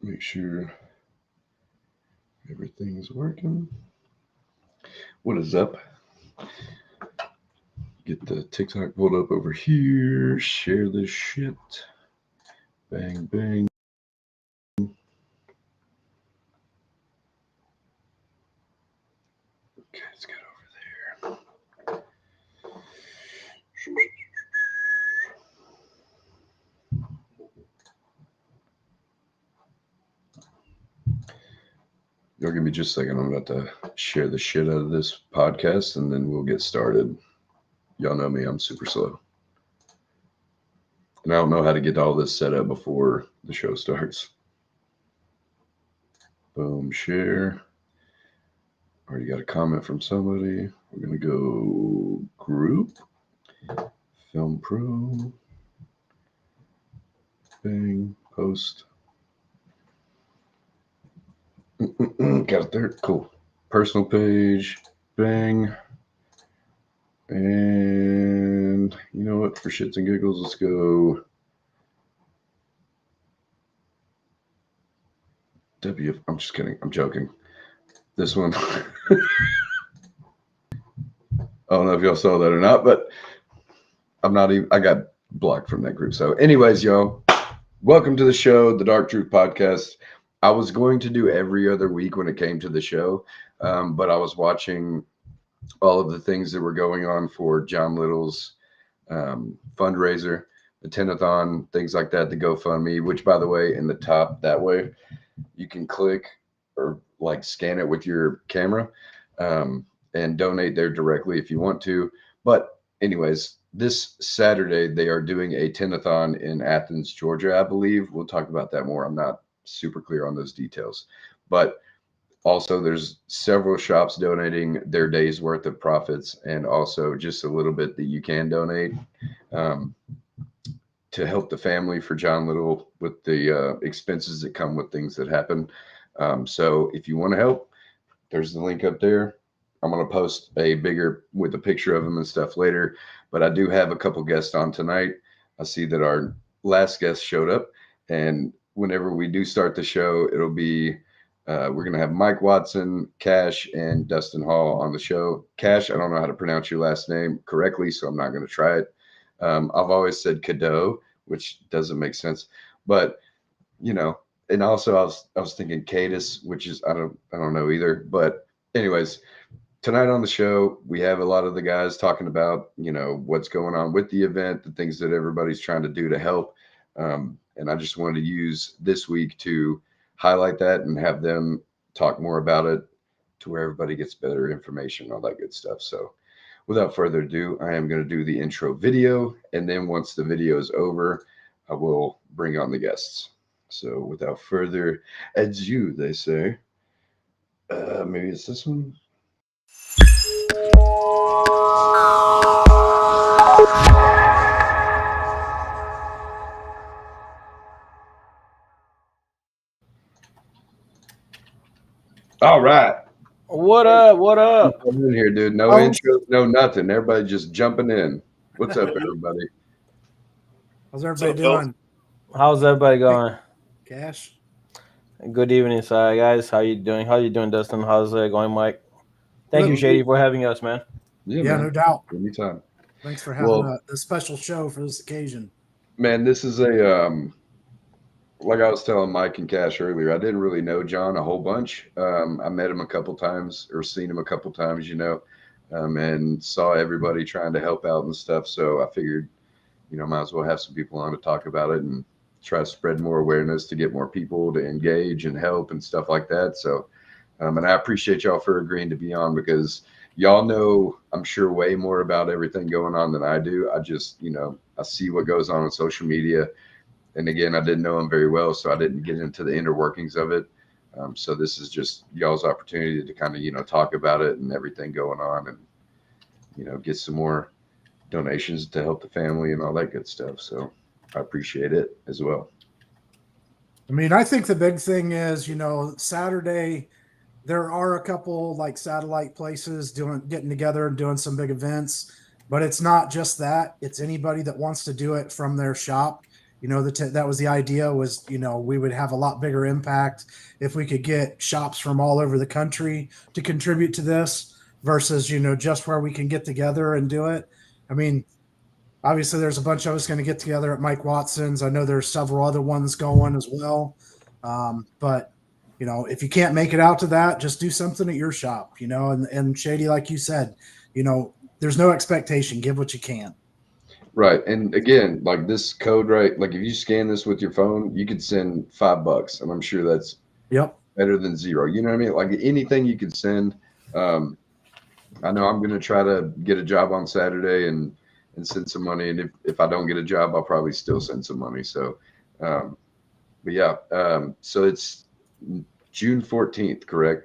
Make sure everything's working. What is up? Get the TikTok pulled up over here. Share this shit. Bang, bang. Okay, let's get over there. Y'all give me just a second. I'm about to share the shit out of this podcast and then we'll get started. Y'all know me, I'm super slow. And I don't know how to get all this set up before the show starts. Boom, share. Already got a comment from somebody. We're going to go group. Film Pro. Bang, post. Got it there. Cool. Personal page. Bang. And you know what? For shits and giggles, let's go. I'm just kidding. I'm joking. This one. I don't know if y'all saw that or not, but I got blocked from that group. So anyways, y'all, welcome to the show, the Dark Truth Podcast. I was going to do every other week when it came to the show, but I was watching all of the things that were going on for John Little's fundraiser, the Tint-A-Thon, things like that, the GoFundMe, which, by the way, in the top that way, you can click or like scan it with your camera and donate there directly if you want to. But anyways, this Saturday, they are doing a Tint-A-Thon in Athens, Georgia, I believe. We'll talk about that more. I'm not super clear on those details. But also, there's several shops donating their day's worth of profits and also just a little bit that you can donate to help the family for John Little with the expenses that come with things that happen. So if you want to help, there's the link up there. I'm going to post a bigger with a picture of them and stuff later. But I do have a couple guests on tonight. I see that our last guest showed up. And whenever we do start the show, it'll be we're going to have Mike Watson, Cash, and Dustin Hall on the show. Cash, I don't know how to pronounce your last name correctly, so I'm not going to try it. I've always said Cadeau, which doesn't make sense. But, you know, and also I was thinking Cadis, which is, I don't know either. But anyways, tonight on the show, we have a lot of the guys talking about, you know, what's going on with the event, the things that everybody's trying to do to help. And I just wanted to use this week to highlight that and have them talk more about it to where everybody gets better information, all that good stuff. So without further ado, I am going to do the intro video. And then once the video is over, I will bring on the guests. So without further ado, they say, maybe it's this one. All right. What up? What up? I'm in here, dude. No intros, no nothing. Everybody just jumping in. What's up, everybody? How's everybody doing? How's everybody going? Cash. Good evening, guys. How you doing? How you doing, Dustin? How's it going, Mike? Thank you, Shady, for having us, man. Yeah, man. No doubt. Anytime. Thanks for having a special show for this occasion. Man, this is a like I was telling Mike and Cash earlier, I didn't really know John a whole bunch. I met him a couple times or seen him a couple times, you know, and saw everybody trying to help out and stuff. So I figured, you know, might as well have some people on to talk about it and try to spread more awareness to get more people to engage and help and stuff like that. So, and I appreciate y'all for agreeing to be on because y'all know, I'm sure, way more about everything going on than I do. I just, you know, I see what goes on social media. And again, I didn't know him very well, so I didn't get into the inner workings of it. So this is just y'all's opportunity to kind of, you know, talk about it and everything going on and, you know, get some more donations to help the family and all that good stuff. So I appreciate it as well. I mean, I think the big thing is, you know, Saturday, there are a couple like satellite places getting together and doing some big events. But it's not just that. It's anybody that wants to do it from their shop. You know, that was the idea was, you know, we would have a lot bigger impact if we could get shops from all over the country to contribute to this versus, you know, just where we can get together and do it. I mean, obviously there's a bunch of us going to get together at Mike Watson's. I know there's several other ones going as well. But you know, if you can't make it out to that, just do something at your shop, you know, and Shady, like you said, you know, there's no expectation. Give what you can. Right. And again, like this code, right? Like if you scan this with your phone, you could send $5, and I'm sure that's better than zero. You know what I mean? Like anything you could send. I know I'm going to try to get a job on Saturday and send some money. And if I don't get a job, I'll probably still send some money. So, but yeah, so it's June 14th, correct?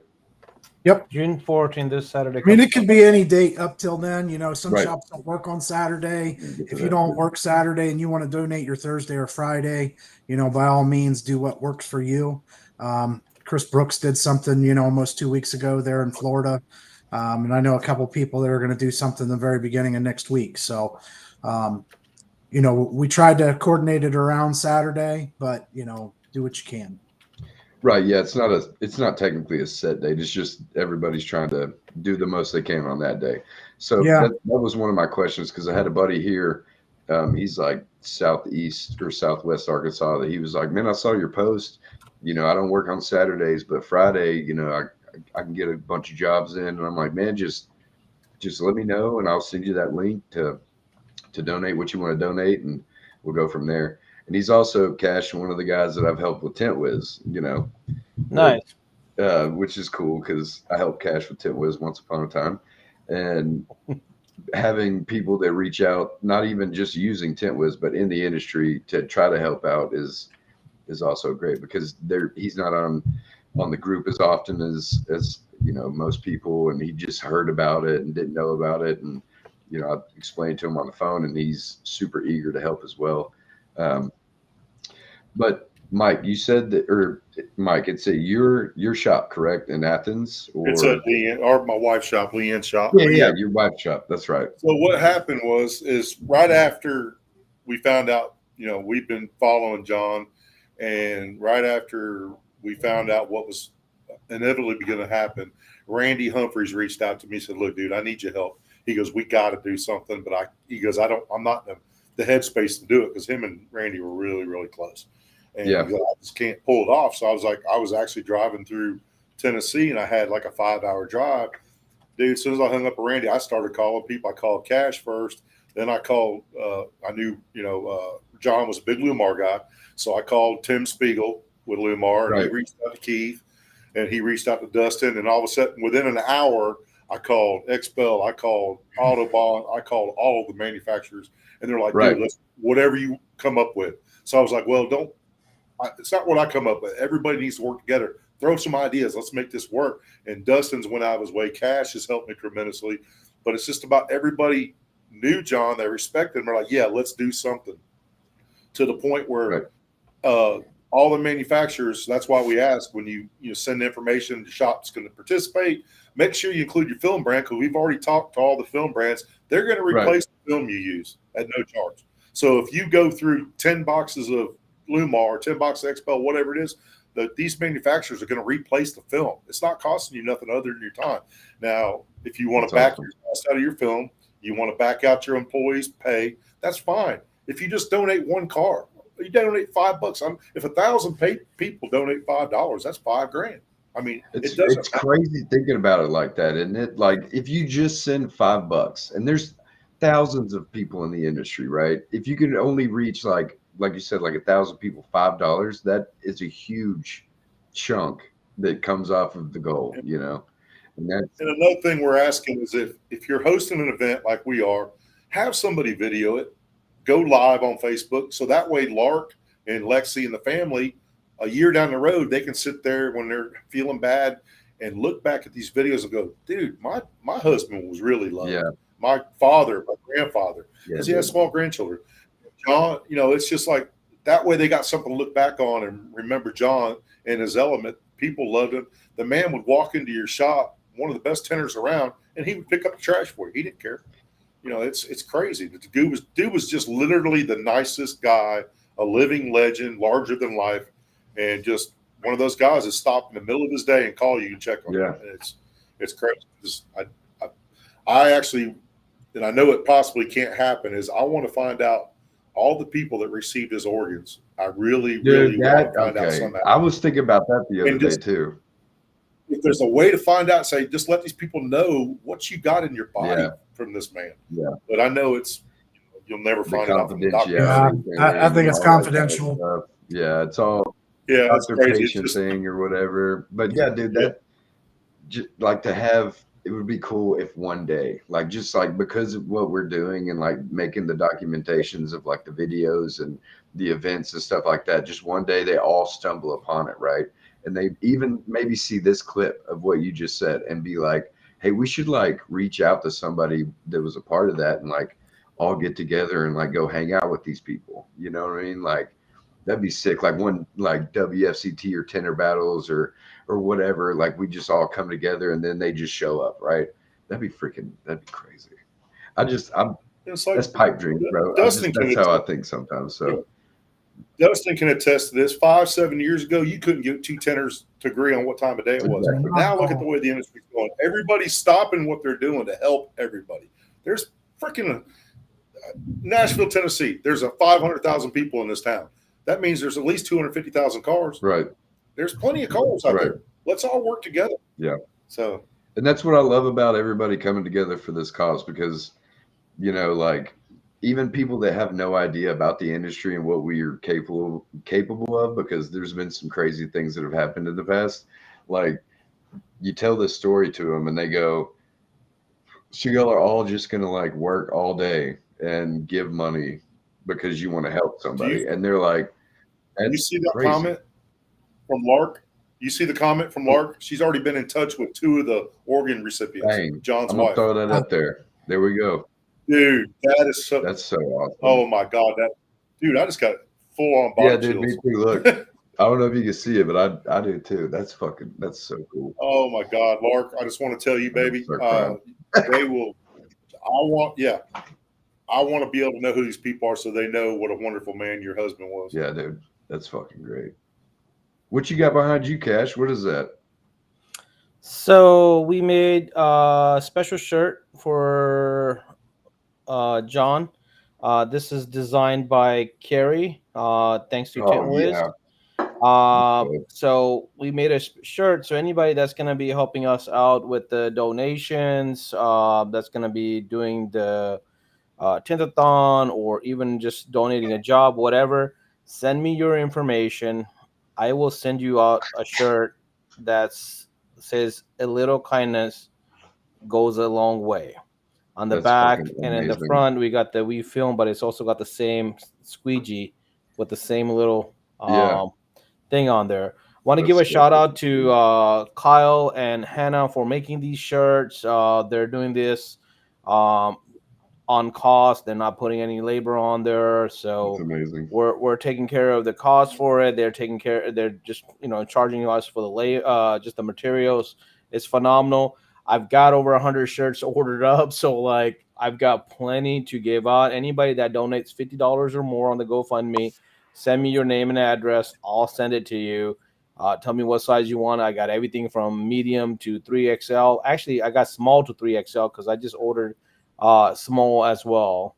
Yep. June 14th, this Saturday. I mean, it could be any date up till then. You know, some Right. shops don't work on Saturday. If you don't work Saturday and you want to donate your Thursday or Friday, you know, by all means, do what works for you. Chris Brooks did something, you know, almost 2 weeks ago there in Florida. And I know a couple people that are going to do something the very beginning of next week. So, you know, we tried to coordinate it around Saturday, but, you know, do what you can. Right. Yeah. It's not technically a set date. It's just everybody's trying to do the most they can on that day. So Yeah. that was one of my questions, because I had a buddy here. He's like southeast or southwest Arkansas, that he was like, man, I saw your post. You know, I don't work on Saturdays, but Friday, you know, I can get a bunch of jobs in. And I'm like, man, just let me know and I'll send you that link to donate what you want to donate, and we'll go from there. And he's also Cash, one of the guys that I've helped with TintWiz, you know. Nice. Which is cool because I helped Cash with TintWiz once upon a time. And having people that reach out, not even just using TintWiz, but in the industry to try to help out is also great, because he's not on the group as often as you know, most people, and he just heard about it and didn't know about it. And you know, I explained to him on the phone, and he's super eager to help as well. But Mike, you said that, or Mike, it's your shop, correct, in Athens? Or it's at my wife's shop, Leanne's shop. Yeah, your wife's shop. That's right. So what happened is right after we found out, you know, we've been following John, and right after we found out what was inevitably going to happen, Randy Humphreys reached out to me and said, look, dude, I need your help. He goes, we got to do something, but I'm not in the headspace to do it, because him and Randy were really, really close. And yeah, I just can't pull it off. So I was like, I was actually driving through Tennessee, and I had like a 5-hour drive. Dude, as soon as I hung up with Randy, I started calling people. I called Cash first. Then I called, I knew, you know, John was a big Lumar guy. So I called Tim Spiegel with Lumar, and right. He reached out to Keith, and he reached out to Dustin. And all of a sudden, within an hour, I called XPEL, I called Autobahn, I called all of the manufacturers. And they're like, right. dude, let's whatever you come up with. So I was like, well, it's not what I come up with. Everybody needs to work together. Throw some ideas. Let's make this work. And Dustin's went out of his way. Cash has helped me tremendously. But it's just about everybody knew John. They respected him. They're like, yeah, let's do something. To the point where all the manufacturers, that's why we ask, when you send information, the shop's going to participate, make sure you include your film brand, because we've already talked to all the film brands. They're going to replace the film you use at no charge. So if you go through 10 boxes of Lumar or 10 boxes of XPEL, whatever it is, these manufacturers are going to replace the film. It's not costing you nothing other than your time. Now, if you want to back your cost out of your film, you want to back out your employees' pay, that's fine. If you just donate one car, you donate $5. If 1,000 people donate $5, that's $5,000. I mean, it's crazy thinking about it like that, isn't it? Like if you just send $5, and there's thousands of people in the industry, right? If you can only reach like you said, like 1,000 people, $5, that is a huge chunk that comes off of the goal, you know. And another thing we're asking is if you're hosting an event like we are, have somebody video it, go live on Facebook, so that way Lark and Lexi and the family, a year down the road, they can sit there when they're feeling bad and look back at these videos and go, dude, my husband was really loved. Yeah. My father, my grandfather, because he has small grandchildren. John, you know, it's just like that way they got something to look back on and remember John and his element. People loved him. The man would walk into your shop, one of the best tenders around, and he would pick up the trash for you. He didn't care. You know, it's crazy. The dude was just literally the nicest guy, a living legend, larger than life, and just one of those guys that stop in the middle of his day and call you and check on you. And it's crazy. I actually, and I know it possibly can't happen, is I want to find out all the people that received his organs. I really want to find out somehow. I was thinking about that the other day too. If there's a way to find out, say, just let these people know what you got in your body from this man. Yeah. But I know you'll never find out from the doctor. Yeah, I think it's confidential. Kind of yeah, it's all it's their crazy. patient thing or whatever. But yeah, dude, that like to have, it would be cool if one day, like just like because of what we're doing and like making the documentations of like the videos and the events and stuff like that, just one day they all stumble upon it, right? And they even maybe see this clip of what you just said and be like, hey, we should like reach out to somebody that was a part of that and like all get together and like go hang out with these people. You know what I mean? Like that'd be sick. Like one like WFCT or Tender Battles or whatever. Like we just all come together and then they just show up, right? That'd be crazy. It's like, that's pipe dreams, bro. That's how I think sometimes. So Dustin can attest to this. 5-7 years ago, you couldn't get two tenors to agree on what time of day it was. But now look at the way the industry's going. Everybody's stopping what they're doing to help everybody. There's freaking Nashville, Tennessee. There's 500,000 people in this town. That means there's at least 250,000 cars. Right. There's plenty of cars out there. Let's all work together. Yeah. So, and that's what I love about everybody coming together for this cause, because, you know, like even people that have no idea about the industry and what we are capable of, because there's been some crazy things that have happened in the past. Like you tell this story to them and they go, so y'all are all just going to like work all day and give money because you want to help somebody. And they're like, you see that comment from Lark? You see the comment from Lark? She's already been in touch with 2 of the organ recipients. Dang, John's I'm wife. Throw that up there. There we go. Dude, that's so awesome. Oh my God. I just got full on body chills. Yeah, dude, me too. Look, I don't know if you can see it, but I do too. That's so cool. Oh my God, Lark, I just want to tell you, baby, they will, I want to be able to know who these people are so they know what a wonderful man your husband was. Yeah, dude, that's fucking great. What you got behind you, Cash? What is that? So we made a special shirt for John. This is designed by Carrie. Thanks to Tint Wiz. So we made a shirt. So anybody that's going to be helping us out with the donations, that's going to be doing the Tint-A-Thon, or even just donating a job, whatever, send me your information. I will send you out a shirt that says a little kindness goes a long way. On the back and in the front, we got the WeAre-Film, but it's also got the same squeegee with the same little thing on there. Want to give a shout out to Kyle and Hannah for making these shirts. They're doing this on cost. They're not putting any labor on there, so we're taking care of the cost for it. They're just charging us for the just the materials. It's phenomenal. I've got over 100 shirts ordered up, so like I've got plenty to give out. Anybody that donates $50 or more on the GoFundMe, send me your name and address. I'll send it to you. Tell me what size you want. I got everything from medium to 3XL. Actually, I got small to 3XL because I just ordered small as well.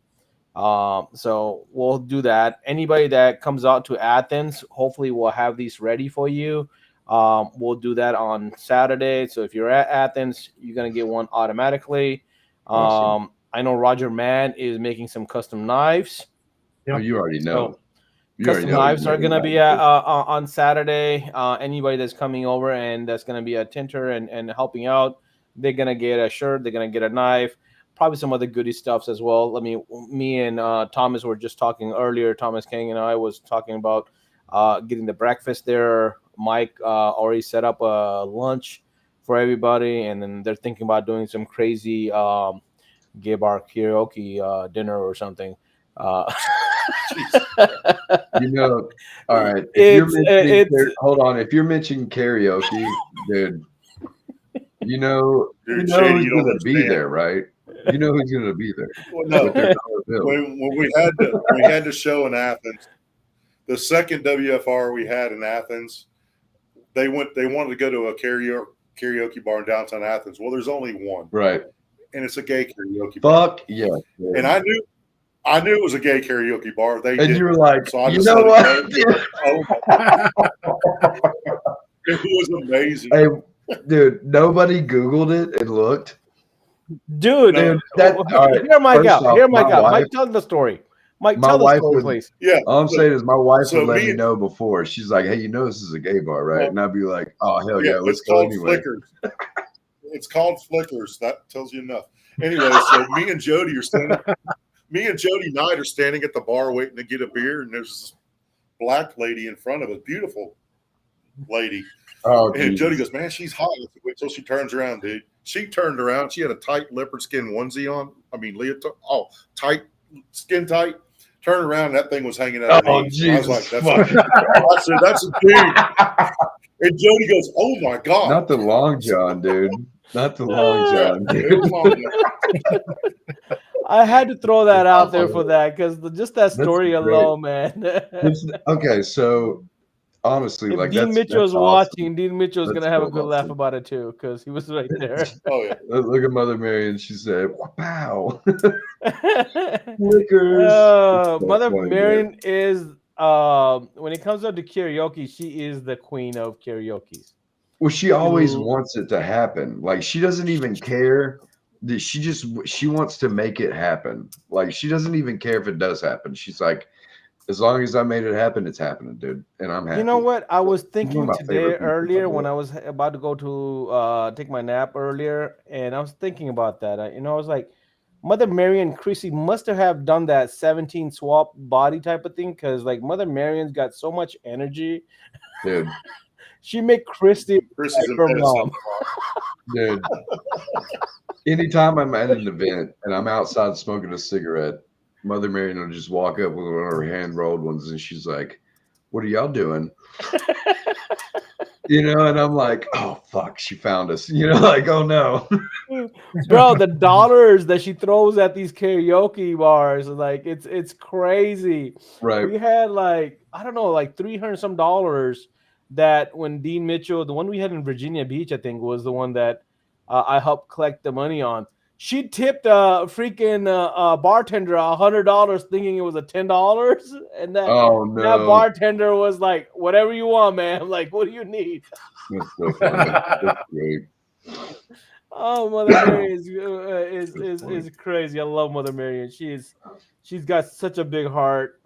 So we'll do that. Anybody that comes out to Athens, hopefully we'll have these ready for you. We'll do that on Saturday. So if you're at Athens, you're going to get one automatically. Awesome. I know Roger Mann is making some custom knives. Oh, you already know. Custom knives are going to be on Saturday. Anybody that's coming over and that's going to be a tinter and helping out, they're going to get a shirt. They're going to get a knife. Probably some other goodie stuffs as well. Me and Thomas were just talking earlier. Thomas King and I was talking about getting the breakfast there. Mike already set up a lunch for everybody, and then they're thinking about doing some crazy gay bar karaoke dinner or something. All right. Hold on. If you're mentioning karaoke, dude, who's gonna be there, right? You know who's going to be there Well, no, with their dollar bill. when we had the show in Athens, the second WFR we had in Athens, they wanted to go to a karaoke bar in downtown Athens. Well, there's only one, Right. and it's a gay karaoke bar. Fuck yeah. And I knew it was a gay karaoke bar. They And didn't. you were like, So I you just know let it what? go. It was amazing. Hey, dude, nobody Googled it and looked. Dude, No. That, all right, hear Mike first out. off, Hear Mike my out. wife- Mike, tell the story. Mike, my tell the wife story, would- please. Yeah. All I'm saying is my wife so would let me me and- know before. She's like, hey, you know this is a gay bar, right? Well, and I'd be like, oh, hell yeah, let's it's go called anyway. Flickers. It's called Flickers. That tells you enough. Anyway, so me and Jody Knight are standing at the bar waiting to get a beer, and there's this black lady in front of us, beautiful lady. Oh, And Jesus. Jody goes, man, she's hot. I said, wait till she turns around, dude. She turned around. She had a tight leopard skin onesie on. I mean, leotard. Oh, tight, skin tight. Turned around, that thing was hanging out. Oh, I was Jesus. like, I said, that's a dude. And Jody goes, oh my God. Not the long john, dude. Not the long john, It dude. was long. I had to throw that out there for that because just that That's story great. alone, man. Okay, so honestly, If like Dean Mitchell's that's awesome. watching, Dean Mitchell's That's gonna have a so good laugh awesome. about it too, because he was right there. Oh, yeah. Look at Mother Mary, and she said, "Wow, Flickers." It's so Mother funny, Marion man. is when it comes up to karaoke, she is the queen of karaoke. Well, she always Mhm. wants it to happen. Like she doesn't even care. She wants to make it happen. Like she doesn't even care if it does happen. She's like, as long as I made it happen, it's happening, dude, and I'm happy. You know what? I was She's one thinking of my today favorite people, earlier by the when way. I was about to go to take my nap earlier, and I was thinking about that. I was like, Mother Mary and Chrissy must have done that 17 swap body type of thing because like Mother Marion's got so much energy. Dude. She make Christy Chrissy's like her invented mom. Dude, anytime I'm at an event and I'm outside smoking a cigarette, Mother Marion will just walk up with one of her hand rolled ones and she's like, "What are y'all doing?" You know, and I'm like, "Oh fuck, she found us." You know, like, "Oh no." Bro, the dollars that she throws at these karaoke bars, like it's crazy. Right. We had like I don't know, like 300 some dollars that when Dean Mitchell, the one we had in Virginia Beach, I think was the one that I helped collect the money on. She tipped a freaking bartender $100 thinking it was a $10, and that Oh that no. bartender was like, "Whatever you want, man. Like, what do you need?" That's so funny. That's great. Oh, Mother Mary is crazy. I love Mother Mary, and she's got such a big heart.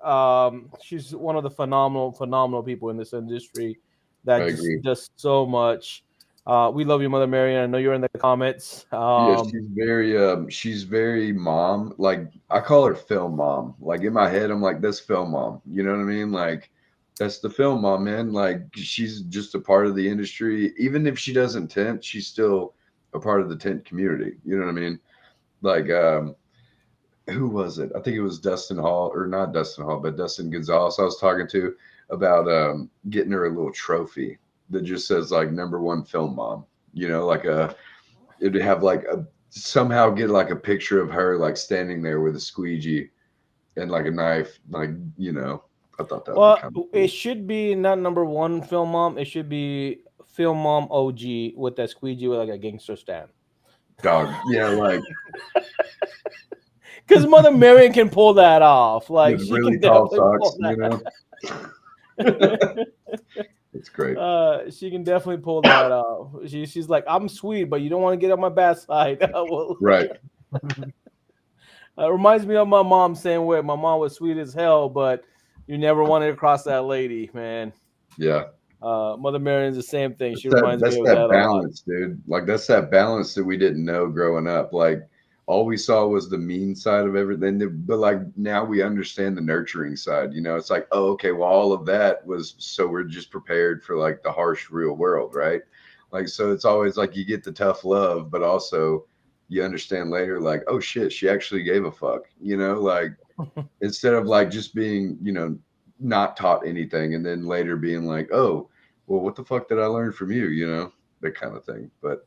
She's one of the phenomenal people in this industry that I just agree. does so much. We love you, Mother Mary. And I know you're in the comments. Yeah, she's very mom. Like I call her film mom. Like in my head, I'm like, that's film mom. You know what I mean? Like that's the film mom, man. Like she's just a part of the industry. Even if she doesn't tint, she's still a part of the tent community. You know what I mean? Like who was it? I think it was Dustin Hall, or not Dustin Hall, but Dustin Gonzalez I was talking to about getting her a little trophy that just says like #1 film mom. You know, like it'd have like somehow get like a picture of her like standing there with a squeegee and like a knife, like, you know. I thought that would be kind of cool. It should be not #1 film mom. It should be film mom OG with that squeegee with like a gangster stand. Dog. Yeah, like because Mother Marion can pull that off. Like with she really can tall definitely socks, pull you know. that. It's great. She can definitely pull that off. She's like, I'm sweet, but you don't want to get on my bad side. Well, Right. reminds me of my mom saying where my mom was sweet as hell, but you never wanted to cross that lady, man. Yeah. Mother Marion's the same thing. She That's reminds me of that that balance, dude. Like that's that balance that we didn't know growing up. Like all we saw was the mean side of everything, but like now we understand the nurturing side. You know, it's like, oh, okay, well, all of that was so we're just prepared for like the harsh real world, right? Like, so it's always like you get the tough love, but also you understand later, like, oh shit, she actually gave a fuck. You know, like instead of like just being, you know, not taught anything, and then later being like, oh, well, what the fuck did I learn from you? You know, that kind of thing. But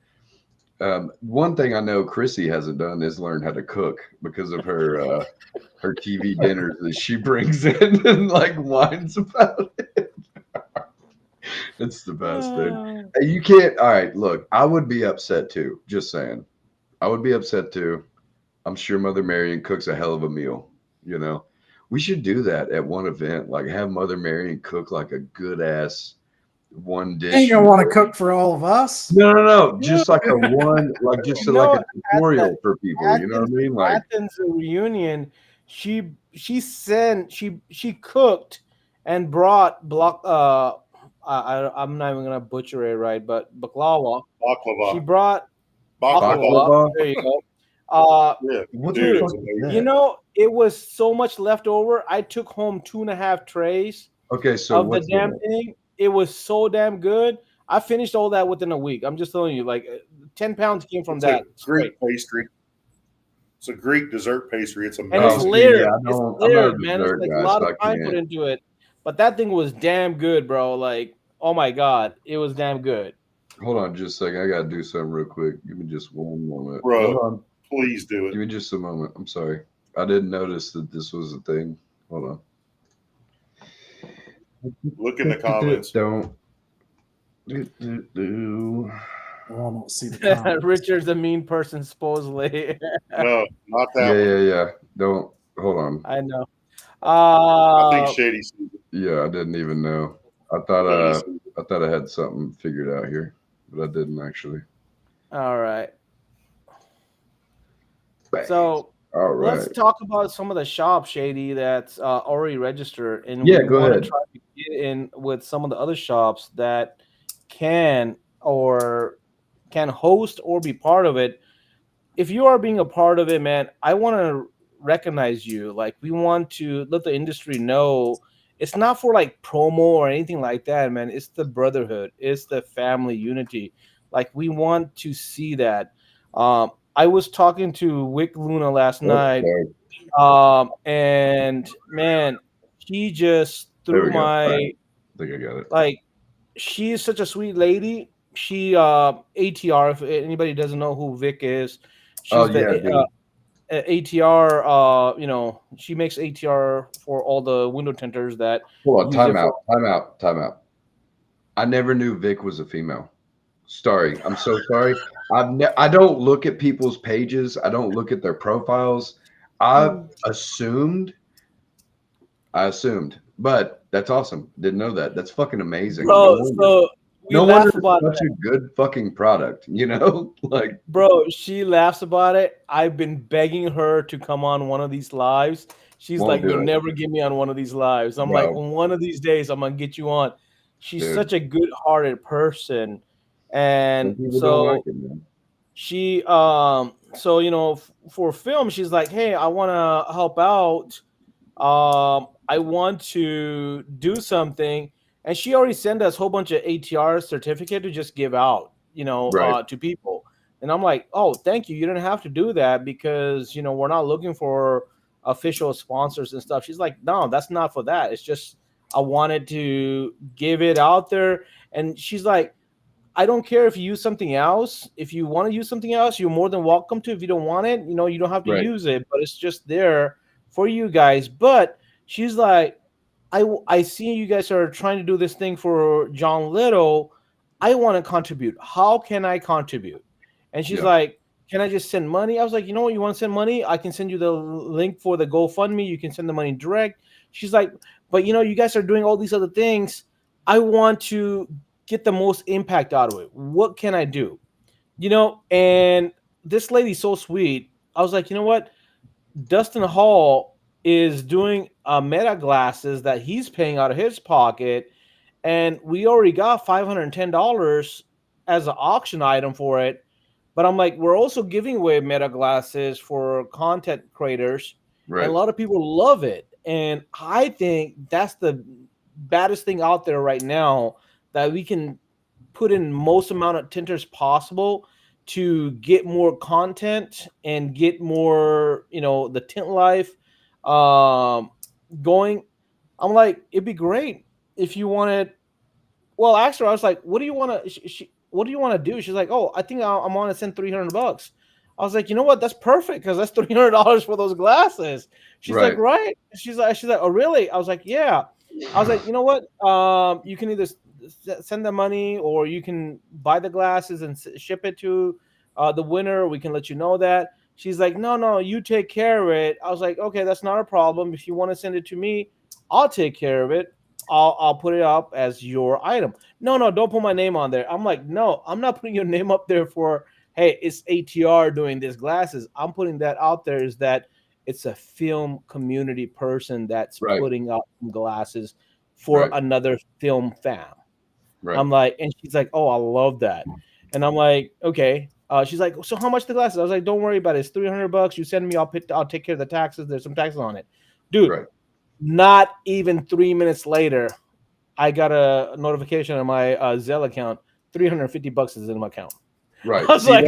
One thing I know Chrissy hasn't done is learn how to cook because of her TV dinners that she brings in and like whines about it. It's the best, dude. Hey, you can't. All right, look, I would be upset too. Just saying, I would be upset too. I'm sure Mother Marion cooks a hell of a meal. You know, we should do that at one event. Like have Mother Marion cook like a good ass one dish. Ain't gonna want to cook for all of us. No. Just like a one, like just You like know, a tutorial for people. You know what I mean? Like, Athens reunion, she cooked and brought I'm not even gonna butcher it right, but baklava. She Baklava. brought Baklava. baklava. There you go. Yeah, what dude, the it's fuck is amazing. that? You know, it was so much left over. I took home 2.5 trays Okay, so of the what's damn in it? thing. It was so damn good. I finished all that within a week. I'm just telling you, like 10 pounds came from It's that. a Greek pastry. It's a Greek dessert pastry. It's And it's see, amazing. layered. yeah, It's I'm not a layered, man. It's dessert like a guy, lot so of I time put can't. into it. But that thing was damn good, bro. Like, oh my god, it was damn good. Hold on just a second. I gotta do something real quick. Give me just one moment. Bro. Hold on. Please do Give it. me just a moment. I'm sorry. I didn't notice that this was a thing. Hold on. Look in the comments. Don't. I don't see the comments. Richard's a mean person, supposedly. No, not that Yeah, one. yeah. Don't. Hold on. I know. I think Shady sees it. Yeah, I didn't even know. I No, thought you see it. I thought I had something figured out here, but I didn't actually. All right. Bang. So All let's right. talk about some of the shops, Shady, that's already registered, and Yeah, we go want ahead. to try to get in with some of the other shops that can or can host or be part of it. If you are being a part of it, man, I want to recognize you. Like, we want to let the industry know it's not for like promo or anything like that, man. It's the brotherhood, it's the family unity. Like, we want to see that. I was talking to Wick Luna last Oh, night, sorry. and man, she just There threw we go. my I think I got it. like. She is such a sweet lady. She ATR. If anybody doesn't know who Vic is, Oh she's yeah, the dude. ATR. She makes ATR for all the window tinters that Hold on. use it Time out. I never knew Vic was a female. Sorry. I'm so sorry. I don't look at people's pages. I don't look at their profiles. I assumed. But that's awesome. Didn't know that. That's fucking amazing. bro. So we No wonder laugh about it's such a good fucking product, you know? Like, bro. She laughs about it. I've been begging her to come on one of these lives. She's won't like, do "You'll it. never get me on one of these lives." I'm like, No, "One of these days, I'm gonna get you on." She's dude. such a good-hearted person, Some and people don't like so it, man. she for film, she's like, "Hey, I want to help out. I want to do something." And she already sent us a whole bunch of ATR certificate to just give out, Right. to people. And I'm like, "Oh, thank you. You don't have to do that because we're not looking for official sponsors and stuff." She's like, "No, that's not for that. It's just I wanted to give it out there." And she's like, "I don't care if you use something else. If you want to use something else, you're more than welcome to. If you don't want it, you don't have to Right. use it, but it's just there for you guys." But she's like, I see you guys are trying to do this thing for John Little. I want to contribute. How can I contribute?" And she's Yeah. like, "Can I just send money?" I was like, "You know what? You want to send money? I can send you the link for the GoFundMe. You can send the money direct." She's like, "But you guys are doing all these other things. I want to get the most impact out of it. What can I do?" And this lady's so sweet. I was like, "You know what? Dustin Hall is doing meta glasses that he's paying out of his pocket, and we already got $510 as an auction item for it." But I'm like, we're also giving away meta glasses for content creators, and Right. a lot of people love it. And I think that's the baddest thing out there right now, that we can put in most amount of tinters possible to get more content and get more, the tint life going. I'm like, it'd be great if you wanted. Well, actually, I was like, what do you want to? what do you want to do? She's like, oh, I think I'm going to send $300. I was like, you know what? That's perfect because that's $300 for those glasses. She's like, right? She's like, oh, really? I was like, yeah. I was like, you know what? You can either send the money or you can buy the glasses and ship it to the winner. We can let you know that. She's like, no, you take care of it. I was like, okay, that's not a problem. If you want to send it to me, I'll take care of it. I'll put it up as your item. No, don't put my name on there. I'm like, no, I'm not putting your name up there for, hey, it's ATR doing these glasses. I'm putting that out there is that it's a film community person that's putting up glasses for another film fan. I'm like, and she's like, oh, I love that. And I'm like, okay. She's like, so how much the glasses? I was like, don't worry about it. It's $300. You send me, I'll take care of the taxes. There's some taxes on it, dude. Not even 3 minutes later, I got a notification on my Zelle account. $350 is in my account. Right. I was like,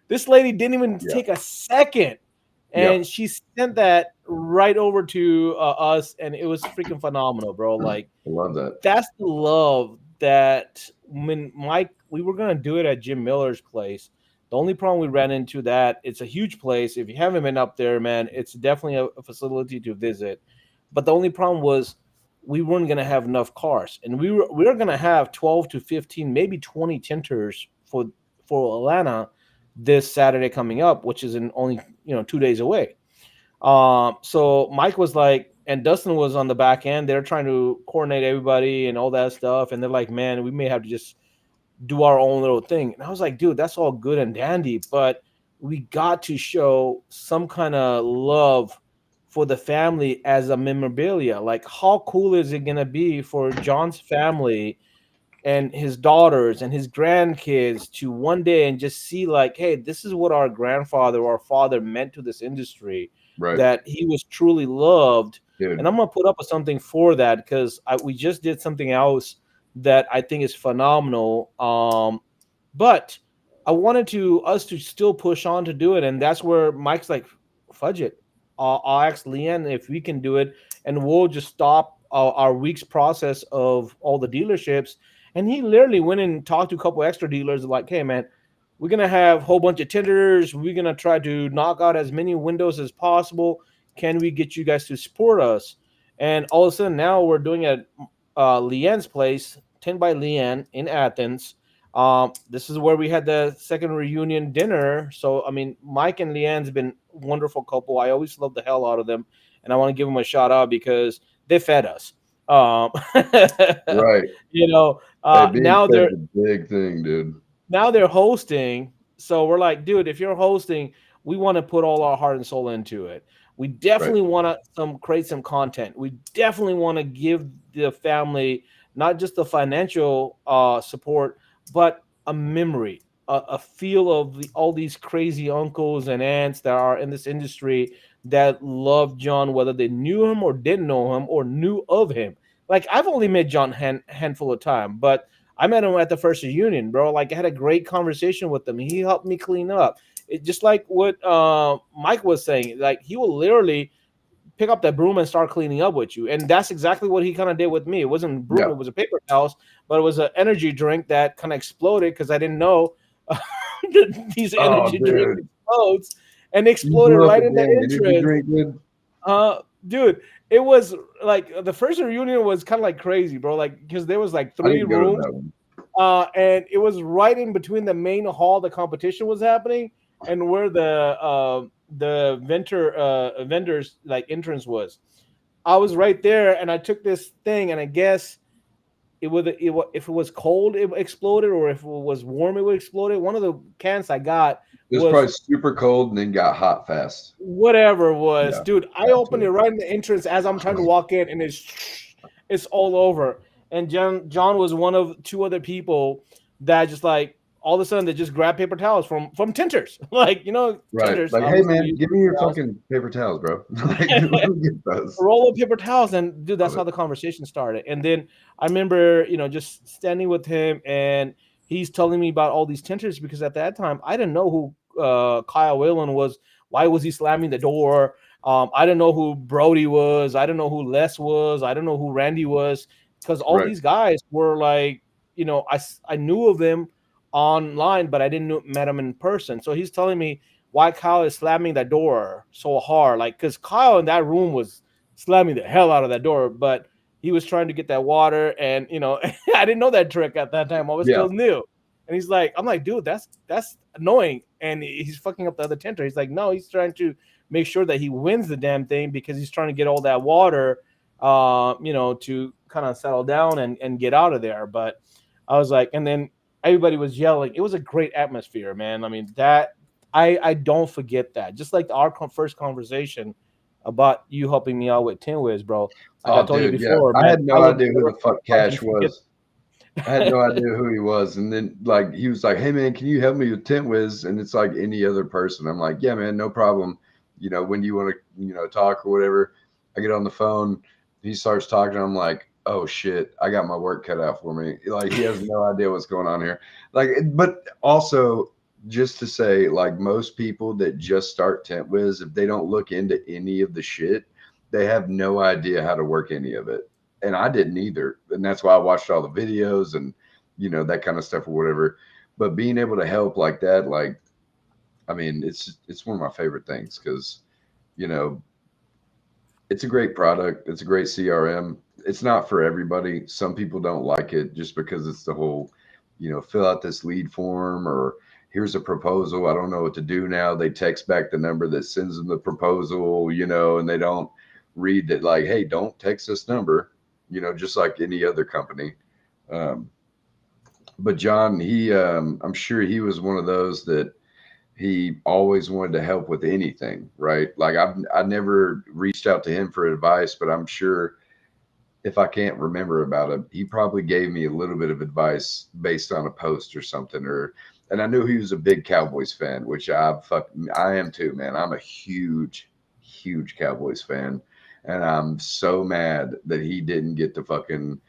this lady didn't even take a second, and she sent that right over to us, and it was freaking phenomenal, bro. Like, I love that. That's the love that when we were gonna do it at Jim Miller's place. The only problem we ran into that it's a huge place. If you haven't been up there, man, it's definitely a facility to visit. But the only problem was we weren't gonna have enough cars, and we were gonna have 12 to 15, maybe 20 tinters for Atlanta this Saturday coming up, which is in only 2 days away. So Mike was like, and Dustin was on the back end. They're trying to coordinate everybody and all that stuff, and they're like, man, we may have to just do our own little thing. And I was like, dude, that's all good and dandy, but we got to show some kind of love for the family as a memorabilia. Like, how cool is it going to be for John's family and his daughters and his grandkids to one day and just see like, hey, this is what our grandfather or our father meant to this industry, that he was truly loved. Dude. And I'm going to put up something for that because we just did something else that I think is phenomenal. But I wanted us to still push on to do it. And that's where Mike's like, fudge it. I'll ask Leanne if we can do it. And we'll just stop our week's process of all the dealerships. And he literally went and talked to a couple extra dealers like, hey, man, we're going to have a whole bunch of tenders. We're going to try to knock out as many windows as possible. Can we get you guys to support us? And all of a sudden now we're doing it at Leanne's place, 10 by Leanne in Athens. This is where we had the second reunion dinner. So, I mean, Mike and Leanne's been a wonderful couple. I always love the hell out of them. And I want to give them a shout out because they fed us. Now they're a big thing, dude. Now they're hosting. So we're like, dude, if you're hosting, we want to put all our heart and soul into it. We definitely want to create some content. We definitely want to give the family not just the financial support, but a memory, a feel of all these crazy uncles and aunts that are in this industry that love John, whether they knew him or didn't know him or knew of him. Like, I've only met John handful of time, but I met him at the first reunion, bro. Like, I had a great conversation with him. He helped me clean up. It, just like what Mike was saying, like, he will literally pick up that broom and start cleaning up with you. And that's exactly what he kind of did with me. It wasn't broom, it was a paper towels, but it was an energy drink that kind of exploded because I didn't know these energy drinks explodes and exploded right in the entrance. Dude, it was like the first reunion was kind of like crazy, bro. Like, because there was like 3 rooms, and it was right in between the main hall the competition was happening and where the vendors like entrance was. I was right there, and I took this thing, and I guess if it was cold, it exploded, or if it was warm, it would explode. One of the cans I got was probably super cold and then got hot fast. Whatever it was, dude. I opened it right in the entrance as I'm trying to walk in, and it's all over. And John was one of 2 other people that just like all of a sudden they just grabbed paper towels from tinters, like tinters. Like, hey man, give me your fucking paper towels, bro. Like, get those. Roll of paper towels, and dude, that's how the conversation started. And then I remember, just standing with him, and he's telling me about all these tinters because at that time I didn't know who Kyle Whalen was. Why was he slamming the door? I didn't know who Brody was. I didn't know who Les was. I didn't know who Randy was, because all these guys were like I knew of him online, but I didn't met him in person. So he's telling me why Kyle is slamming that door so hard, like because Kyle in that room was slamming the hell out of that door, but he was trying to get that water, and I didn't know that trick at that time. I was still new, and he's like, I'm like, dude, that's annoying, and he's fucking up the other tenter. He's like, no, he's trying to make sure that he wins the damn thing because he's trying to get all that water, to kind of settle down and get out of there. But I was like, and then everybody was yelling. It was a great atmosphere, man. I mean, that I don't forget that. Just like our first conversation about you helping me out with Tin Wiz, bro. Like I told you before, man, I had no idea who the fuck Cash was. I had no idea who he was. And then like he was like, hey man, can you help me with Tint Wiz? And it's like any other person. I'm like, yeah, man, no problem. When do you want to, talk or whatever? I get on the phone, he starts talking. I'm like, oh shit, I got my work cut out for me. Like he has no idea what's going on here. Like, but also just to say, like most people that just start Tint Wiz, if they don't look into any of the shit, they have no idea how to work any of it. And I didn't either. And that's why I watched all the videos and, that kind of stuff or whatever. But being able to help like that, like, I mean, it's one of my favorite things because, it's a great product. It's a great CRM. It's not for everybody. Some people don't like it just because it's the whole, fill out this lead form or here's a proposal. I don't know what to do now. They text back the number that sends them the proposal, and they don't read that like, hey, don't text this number, just like any other company. But John, I'm sure he was one of those that he always wanted to help with anything, right? Like I never reached out to him for advice, but I'm sure if I can't remember about him, he probably gave me a little bit of advice based on a post or something. And I knew he was a big Cowboys fan, which I am too, man. I'm a huge, huge Cowboys fan, and I'm so mad that he didn't get to fucking,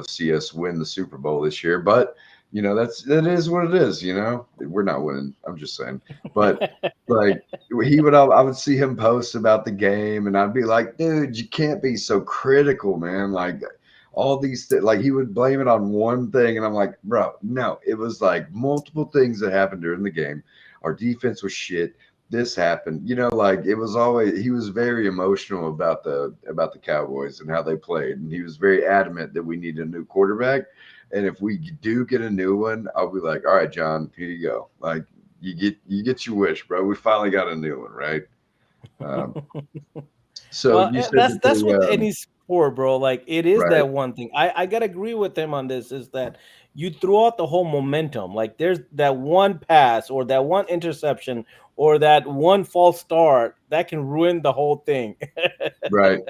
see us win the Super Bowl this year. But that is what it is. We're not winning. I'm just saying. But like I would see him post about the game, and I'd be like, dude, you can't be so critical, man. Like all these like he would blame it on one thing, and I'm like, bro, no, it was like multiple things that happened during the game. Our defense was shit. This happened, like it was always, he was very emotional about the Cowboys and how they played, and he was very adamant that we need a new quarterback. And if we do get a new one, I'll be like, all right, John, here you go. Like you get your wish, bro. We finally got a new one, right? So well, you said that's what any sport, bro. Like it is right. that one thing. I gotta agree with him on this. Is that you throw out the whole momentum? Like there's that one pass or that one interception or that one false start that can ruin the whole thing. Right.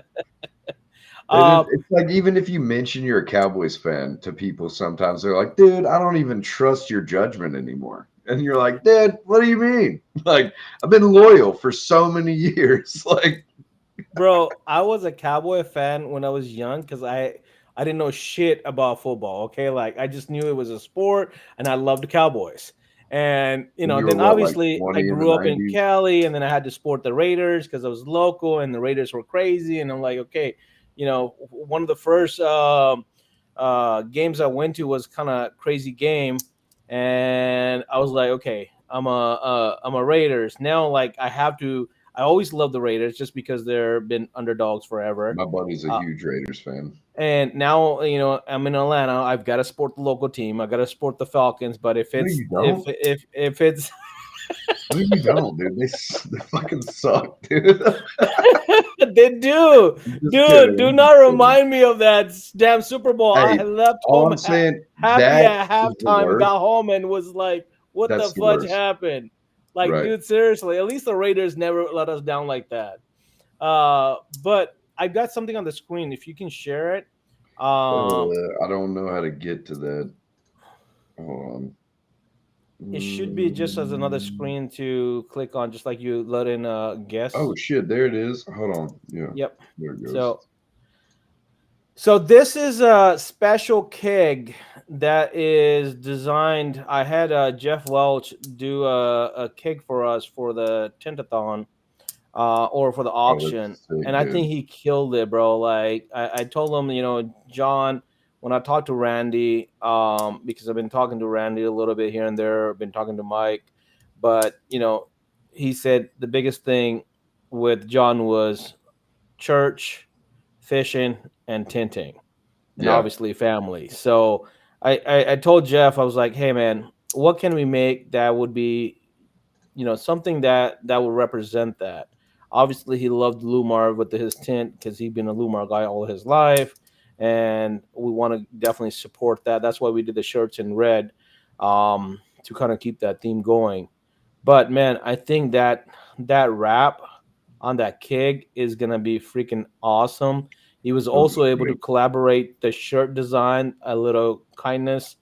It's like even if you mention you're a Cowboys fan to people, sometimes they're like, dude, I don't even trust your judgment anymore. And you're like, dude, what do you mean? Like, I've been loyal for so many years. Like, bro, I was a Cowboy fan when I was young because I didn't know shit about football. Okay, like I just knew it was a sport, and I loved the Cowboys. And then obviously I grew up in Cali, and then I had to support the Raiders because I was local, and the Raiders were crazy. And I'm like, okay, one of the first games I went to was kind of crazy game, and I was like, okay, I'm a Raiders now. Like I always love the Raiders just because they've been underdogs forever. My buddy's a huge Raiders fan. And now, I'm in Atlanta. I've got to support the local team. I got to support the Falcons. But if it's if it's no, you don't, dude. They fucking suck, dude. They do, dude. Kidding. Do not remind me of that damn Super Bowl. Hey, I left all home I'm saying, happy at halftime. Got home and was like, "What the fudge happened?" Like, right. Dude, seriously. At least the Raiders never let us down like that. But I've got something on the screen. If you can share it. I don't know how to get to that. Hold on. It should be just as another screen to click on, just like you let in a guess. Oh shit! There it is. Hold on. Yeah. Yep. There it goes. So this is a special keg that is designed. I had Jeff Welch do a keg for us for the Tint-A-Thon, or for the auction, and I think he killed it, bro. Like I told him, John, when I talked to Randy, because I've been talking to Randy a little bit here and there, I've been talking to Mike, but he said the biggest thing with John was church, fishing, and tinting, and Yeah. obviously family. So I told Jeff, I was like, hey man, what can we make that would be, something that would represent that. Obviously, he loved Lumar with his tint because he'd been a Lumar guy all his life, and we want to definitely support that. That's why we did the shirts in red, to kind of keep that theme going. But man, I think that wrap on that keg is gonna be freaking awesome. He was also able to Great. collaborate the shirt design, a little kindness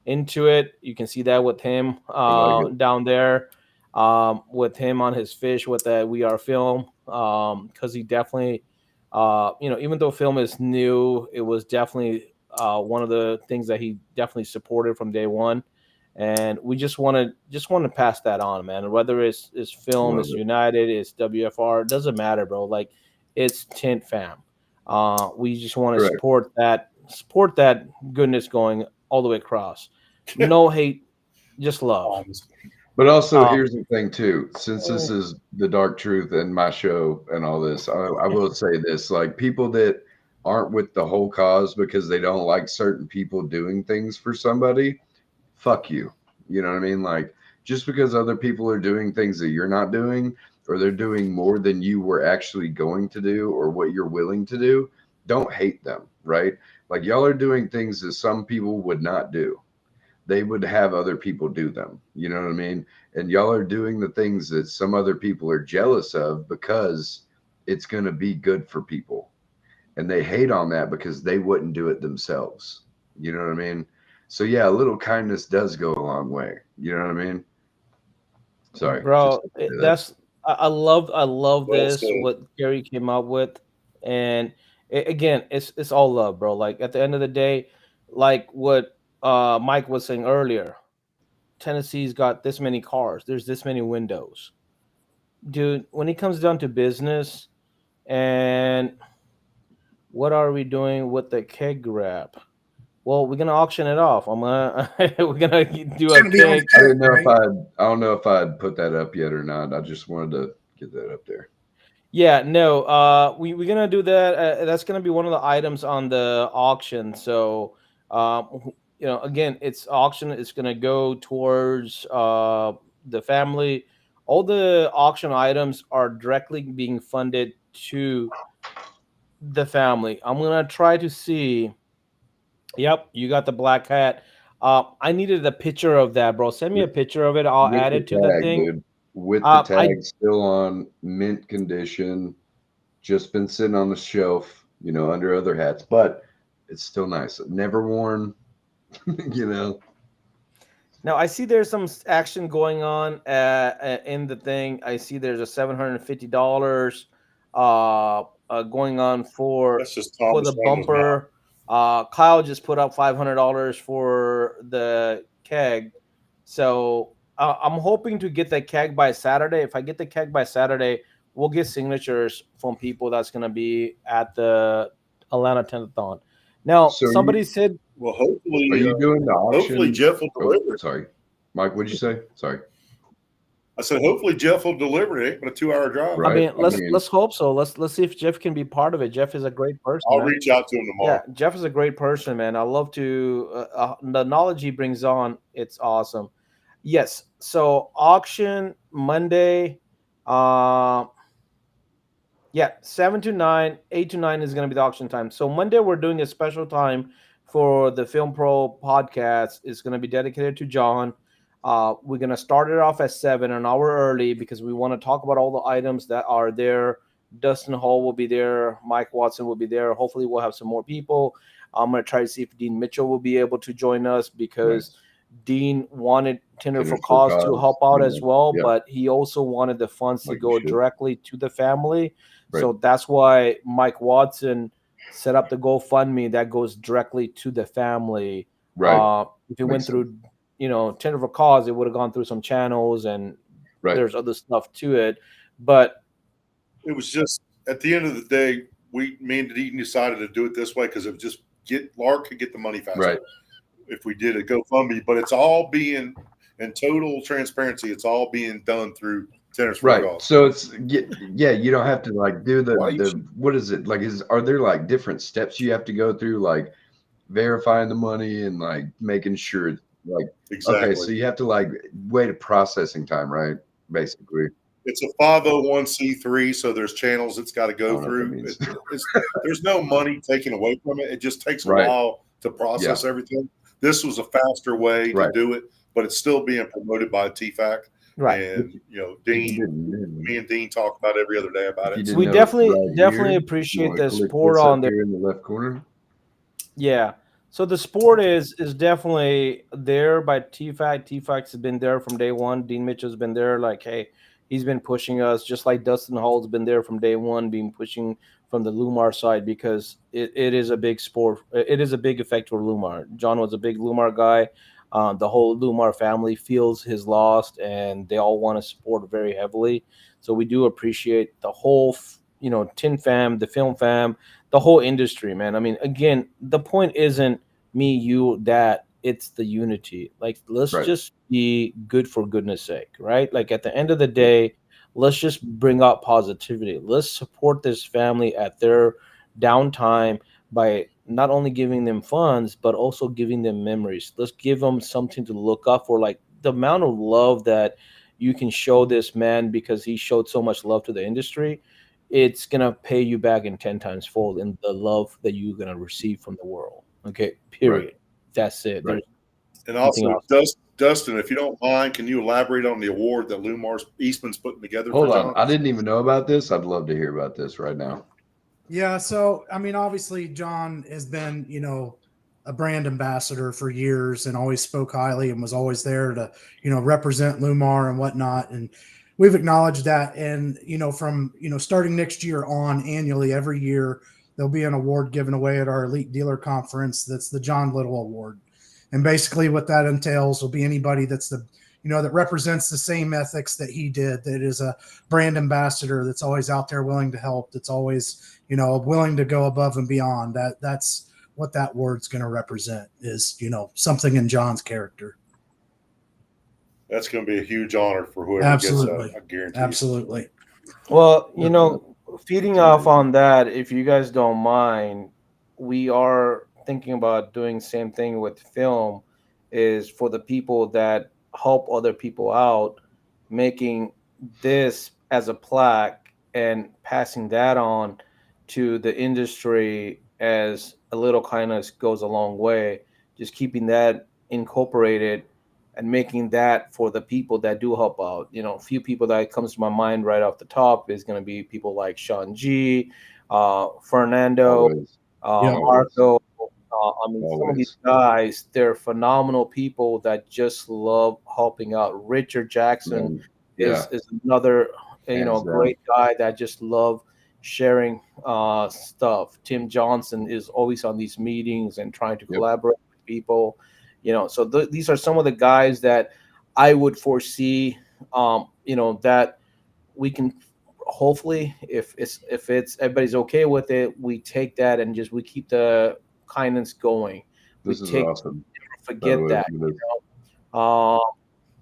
into it. You can see that with him I like it. down there, with him on his fish with the WeAre-Film, because he definitely, even though film is new, it was definitely one of the things that he definitely supported from day one, and we just want to pass that on, man. Whether it's film, Love it's it. United, it's WFR, it doesn't matter, bro. Like, it's Tint Fam. We just want to Correct. support that goodness going all the way across. No hate, just love. Honestly. But also, Um, here's the thing too. Since this is the dark truth and my show and all this, I will say this: like people that aren't with the whole cause because they don't like certain people doing things for somebody, fuck you. You know what I mean? Like just because other people are doing things that you're not doing, or they're doing more than you were actually going to do, or what you're willing to do, don't hate them, right? Like y'all are doing things that some people would not do. They would have other people do them. You know what I mean? And y'all are doing the things that some other people are jealous of because it's going to be good for people. And they hate on that because they wouldn't do it themselves. You know what I mean? So yeah, a little kindness does go a long way. You know what I mean? Sorry, just bro, to say that. that's I love Well this said. what Gary came up with, and again, it's all love, bro. Like at the end of the day, like what Mike was saying earlier, Tennessee's got this many cars, there's this many windows, dude. When it comes down to business, and what are we doing with the keg wrap? Well, we're gonna auction it off. We're gonna do It's a gonna be on keg. I keg, didn't know if right? I don't know if I'd put that up yet or not. I just wanted to get that up there. Yeah, no, we're gonna do that. That's gonna be one of the items on the auction. So, again, it's auction. It's gonna go towards the family. All the auction items are directly being funded to the family. I'm gonna try to see. Yep, you got the black hat. I needed a picture of that, bro. Send me a With picture of it. I'll with add the it to the tag, thing. dude. With the I tag still on mint condition, just been sitting on the shelf, under other hats, but it's still nice. Never worn, you know. Now I see there's some action going on in the thing. I see there's a $750 going on for That's just for Thomas the running his mouth. bumper. Kyle just put up $500 for the keg, so I'm hoping to get the keg by Saturday. If I get the keg by Saturday, we'll get signatures from people that's gonna be at the Atlanta Tentathon. Now So somebody said, Well, are you doing the hopefully auction? Jeff will Oh, deliver. sorry, Mike. What'd you say? Sorry. I said, hopefully Jeff will deliver. It ain't but a 2-hour drive. I Right. mean, I let's mean, let's hope so. Let's see if Jeff can be part of it. Jeff is a great person, I'll man. reach out to him Yeah, tomorrow. Jeff is a great person, man. I love to the knowledge he brings on. It's awesome. Yes. So auction Monday. Uh, yeah, 7 to 9, 8 to 9 is going to be the auction time. So Monday we're doing a special time for the Film Pro podcast. It's going to be dedicated to John. We're going to start it off at 7, an hour early, because we want to talk about all the items that are there. Dustin Hall will be there. Mike Watson will be there. Hopefully we'll have some more people. I'm going to try to see if Dean Mitchell will be able to join us, because nice. Dean wanted Tinder for Tender for Cause to help out as well, Yeah, but he also wanted the funds to like you go should. directly to the family. Right. So that's why Mike Watson set up the GoFundMe that goes directly to the family. Right. If it Makes went sense. through, Tender for Cause, it would have gone through some channels, and Right. there's other stuff to it. But It was just at the end of the day, me and Dean decided to do it this way because it was just Lark could get the money faster Right. if we did a GoFundMe, but it's all being in total transparency. It's all being done through Tennis for Right. Golf. So it's yeah, you don't have to like do Why you the what is it? Like are there like different steps you have to go through, like verifying the money and like making sure like exactly. okay, so you have to like wait a processing time, right? Basically. It's a 501c3, so there's channels it's got to I go don't know what that through. means. There's no money taken away from it. It just takes a Right. while to process everything. This was a faster way to Right. do it, but it's still being promoted by TFAC. Right. And Dean, me and Dean talk about every other day about it. We definitely appreciate the support on there in the left corner. Yeah. So the sport is definitely there by TFAC. TFAC has been there from day one. Dean Mitchell's been there. Like, hey, he's been pushing us, just like Dustin Hall's been there from day one, being pushing from the Lumar side, because it is a big sport. It is a big effect for Lumar. John was a big Lumar guy. The whole Lumar family feels his loss, and they all want to support very heavily. So we do appreciate the whole, Tin fam, the film fam, the whole industry, man. I mean, again, the point isn't me, you, that. It's the unity. Like, let's just be good for goodness sake, right? Like, at the end of the day, let's just bring out positivity. Let's support this family at their downtime by not only giving them funds, but also giving them memories. Let's give them something to look up for. Like, the amount of love that you can show this man because he showed so much love to the industry, it's going to pay you back in 10 times fold in the love that you're going to receive from the world. Okay, period. Right. That's it. Right. And also, Dustin, if you don't mind, can you elaborate on the award that Lumar Eastman's putting together? Hold on. I didn't even know about this. I'd love to hear about this right now. Yeah. So, I mean, obviously, John has been, a brand ambassador for years and always spoke highly and was always there to, represent Lumar and whatnot. And we've acknowledged that. And, from, starting next year on, annually, every year, there'll be an award given away at our Elite Dealer Conference. That's the John Little Award. And basically what that entails will be anybody that's that represents the same ethics that he did, that is a brand ambassador, that's always out there willing to help, that's always, willing to go above and beyond. That's what that word's going to represent, is, something in John's character. That's going to be a huge honor for whoever Absolutely. gets that, I guarantee. Absolutely. Well, feeding off on that, if you guys don't mind, we are thinking about doing the same thing with film, is for the people that help other people out, making this as a plaque and passing that on to the industry as a little kindness goes a long way. Just keeping that incorporated and making that for the people that do help out. A few people that comes to my mind right off the top is going to be people like Sean G, Fernando, Marco. Some of these guys, they're phenomenal people that just love helping out. Richard Jackson is another, great guy that just love sharing stuff. Tim Johnson is always on these meetings and trying to collaborate with people. So these are some of the guys that I would foresee, that we can hopefully, if it's everybody's okay with it, we take that and we keep the kindness going. This is awesome. Forget that.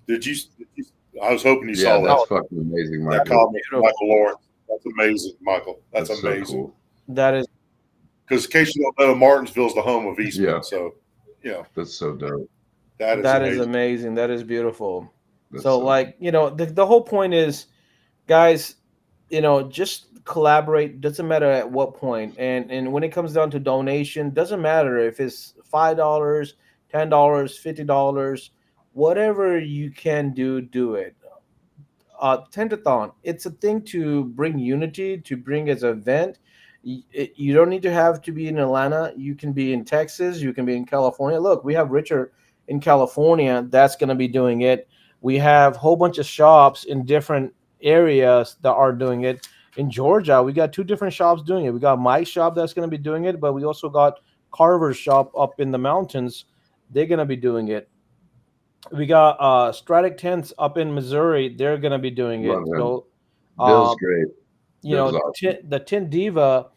Did you? I was hoping you saw that. That's fucking amazing, Michael. That comment, Michael Lawrence. That's amazing, Michael. That's amazing. So cool. That is, because in case you don't know, Martinsville's the home of Eastman. Yeah. So, that's so dope. That is amazing. That is beautiful. That's the whole point is, guys, just collaborate. Doesn't matter at what point. And when it comes down to donation, doesn't matter if it's $5, $10, $50, whatever you can do it. Tint-A-Thon, it's a thing to bring unity, to bring as an event. You don't need to have to be in Atlanta. You can be in Texas. You can be in California. Look, we have Richard in California that's going to be doing it. We have a whole bunch of shops in different areas that are doing it. In Georgia, we got 2 different shops doing it. We got Mike's shop that's going to be doing it, but we also got Carver's shop up in the mountains. They're going to be doing it. We got Stratic Tents up in Missouri. They're going to be doing it. So, Bill's great. The Tint Diva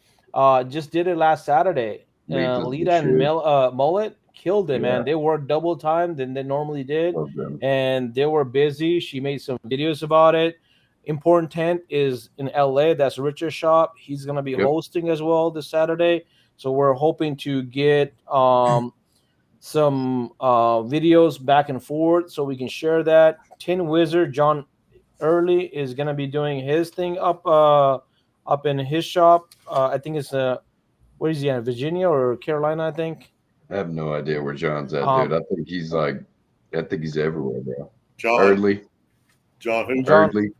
just did it last Saturday. Nathan's the Lita and shit. Mullet killed it, Yeah. man. They worked double time than they normally did, Love them. and they were busy. She made some videos about it. Important Tent is in LA. That's Richard's shop. He's gonna be Yep. hosting as well this Saturday. So we're hoping to get some videos back and forth so we can share that. Tin Wizard John Early is gonna be doing his thing up in his shop. I think it's where is he at? Virginia or Carolina, I think. I have no idea where John's at, Um, dude. I think he's everywhere, bro. John, Eardley. who? John- Eardley.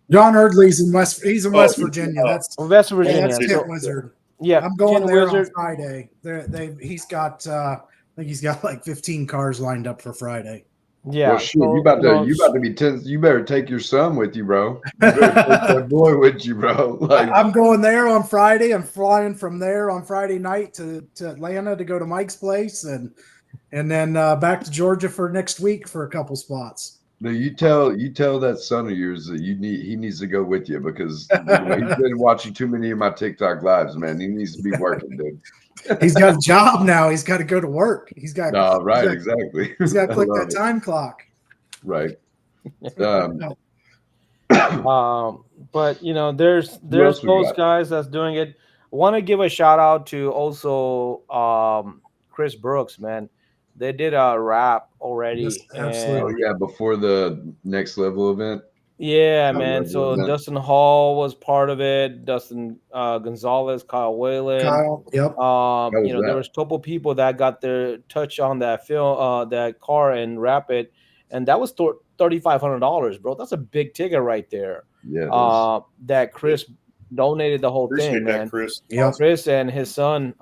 John Erdley's in West. He's in West Virginia. That's West yeah, Virginia. that's So, Tint Wizard. yeah, I'm going Tin there Wizard. on Friday. He's got. I think he's got like 15 cars lined up for Friday. Yeah, Well, shit, so, you about to be 10. You better take your son with you, bro. You better take that boy with you, bro. Like, I'm going there on Friday. I'm flying from there on Friday night to Atlanta to go to Mike's place and then back to Georgia for next week for a couple spots. you tell that son of yours that he needs to go with you because he's been watching too many of my TikTok lives, man. He needs to be working, dude. He's got a job now. He's got to go to work. Right, exactly. He's got to I click love that it. time clock. Right. But there's else we those got? guys that's doing it. Want to give a shout out to also Chris Brooks, man. They did a rap already. Yes, and absolutely. Oh yeah, before the next level event. yeah, I man. love So that. Dustin Hall was part of it. Dustin Gonzalez, Kyle Whalen. Kyle, yep. There was a couple people that got their touch on that film, that car and wrap it, and that was $3,500, bro. That's a big ticket right there. Yeah. it is. That Chris donated the whole Appreciate thing, that, man. Chris. Yep. Chris and his son,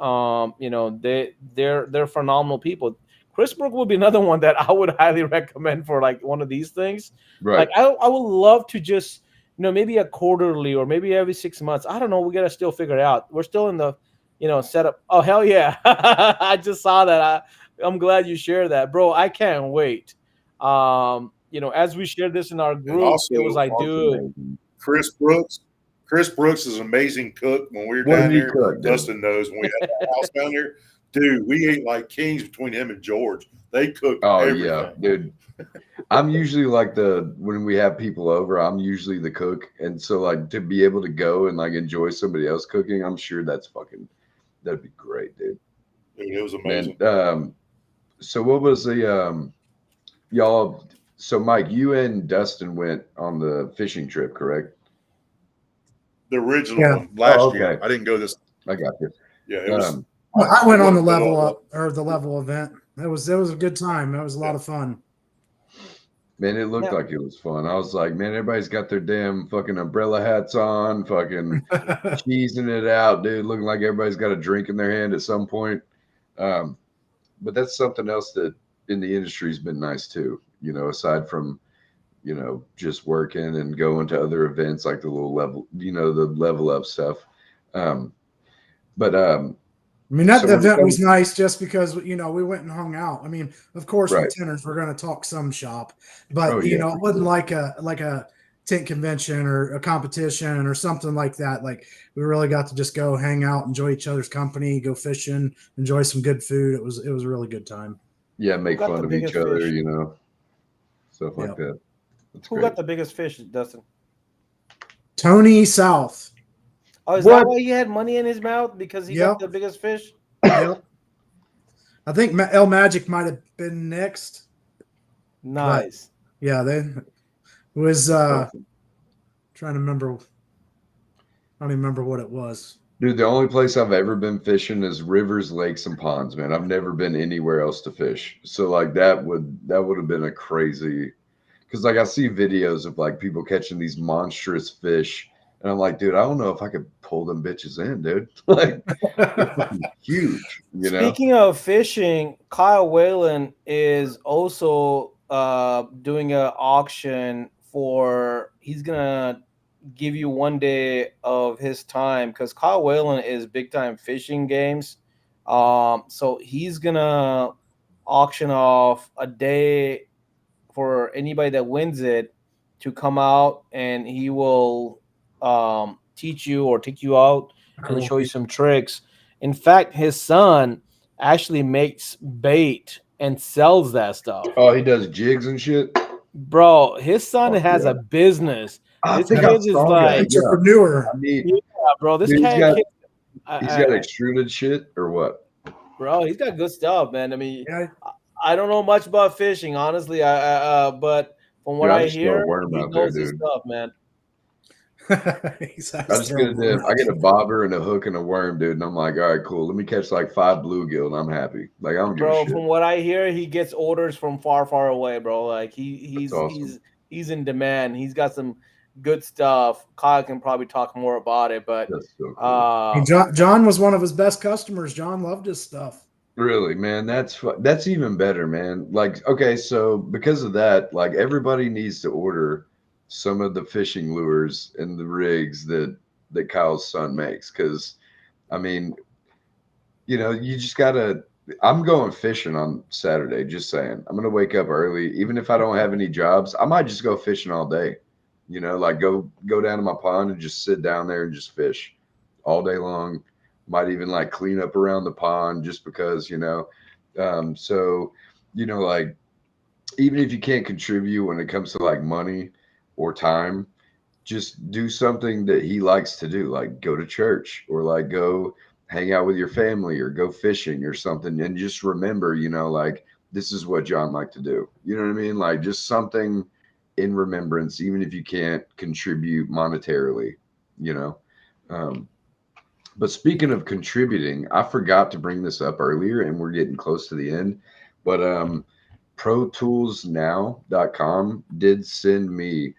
they're phenomenal people. Chris Brook would be another one that I would highly recommend for like one of these things. Right. Like I would love to just maybe a quarterly or maybe every 6 months. I don't know. We gotta still figure it out. We're still in the setup. Oh hell yeah! I just saw that. I'm glad you shared that, bro. I can't wait. As we shared this in our group, also- it was like, dude. Chris Brooks is an amazing cook. When we were What down did he here, cook, dude? Dustin knows when we had that house down here. Dude, we ate like kings between him and George. They cooked everything. Yeah, dude. I'm usually like when we have people over, I'm usually the cook. And so like to be able to go and like enjoy somebody else cooking, I'm sure that'd be great, dude. Dude, it was amazing. And so what was the y'all, so Mike, you and Dustin went on the fishing trip, correct? The original Yeah. one last Oh, okay. year. I didn't go this. I got you. Yeah, it was. I went on the level up or the level event. It was a good time. That was a lot of fun. Man, it looked like it was fun. I was like, man, everybody's got their damn fucking umbrella hats on, fucking cheesing it out, dude. Looking like everybody's got a drink in their hand at some point. But that's something else that in the industry has been nice too. Aside from, just working and going to other events like the little level, the level up stuff. I mean, that So when it event was comes- nice just because, we went and hung out. I mean, of course, Right. with Tenners, we're going to talk some shop, but, Oh, yeah. it wasn't like a tent convention or a competition or something like that. Like, we really got to just go hang out, enjoy each other's company, go fishing, enjoy some good food. It was a really good time. Yeah, make got fun the of each biggest other, fish? stuff like Yep. that. That's Who great. got the biggest fish, Dustin? Tony South. Oh, is What? that why he had money in his mouth because he got Yep. the biggest fish? Yep. I think El Magic might have been next. Nice. Yeah, they was trying to remember. I don't even remember what it was. Dude, the only place I've ever been fishing is rivers, lakes, and ponds, man. I've never been anywhere else to fish. So like that would have been a crazy, because like I see videos of like people catching these monstrous fish, and I'm like, dude, I don't know if I could pull them bitches in, dude. Like they're fucking huge, Speaking of fishing, Kyle Whalen is also doing an auction for. He's gonna give you one day of his time because Kyle Whalen is big time fishing games. So he's gonna auction off a day for anybody that wins it to come out, and he will teach you or take you out and Cool. show you some tricks. In fact, his son actually makes bait and sells that stuff. Oh, he does jigs and shit. Bro, his son Fuck has yeah. a business. I This think I kid is saw like, that. Yeah. Entrepreneur. I mean, yeah, bro. This dude, he's kid, got extruded shit or what? bro, he's got good stuff, man. I mean, Yeah, I don't know much about fishing, honestly. But from what Dude, I I just throw a hear, worm he out there, knows his dude. stuff, man. He's I just get I get a bobber and a hook and a worm, dude, and I'm like, all right, cool. Let me catch like 5 bluegill, and I'm happy. Like I don't give a Bro, shit. from what I hear, he gets orders from far, far away, bro. Like That's awesome. he's in demand. He's got some good stuff. Kyle can probably talk more about it, but That's so cool. John was one of his best customers. John loved his stuff. Really, man, that's even better, man. Like, okay, so because of that, like everybody needs to order some of the fishing lures and the rigs that Kyle's son makes. Because, I mean, you just gotta. I'm going fishing on Saturday. Just saying, I'm gonna wake up early, even if I don't have any jobs. I might just go fishing all day. Like go down to my pond and just sit down there and just fish all day long. Might even like clean up around the pond just because. So like even if you can't contribute when it comes to like money or time, just do something that he likes to do, like go to church or like go hang out with your family or go fishing or something. And just remember, like this is what John liked to do. You know what I mean? Like just something in remembrance, even if you can't contribute monetarily, you know. But speaking of contributing, I forgot to bring this up earlier and we're getting close to the end. But protoolsnow.com did send me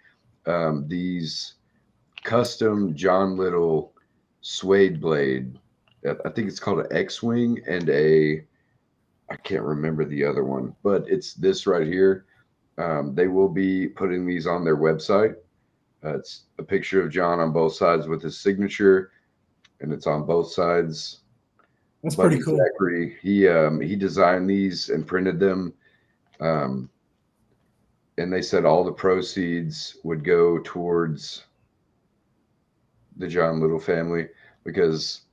these custom John Little suede blade. I think it's called an X-Wing and I can't remember the other one, but it's this right here. They will be putting these on their website. It's a picture of John on both sides with his signature, and it's on both sides. That's Buddy pretty cool. Zachary, he designed these and printed them. And they said all the proceeds would go towards the John Little family because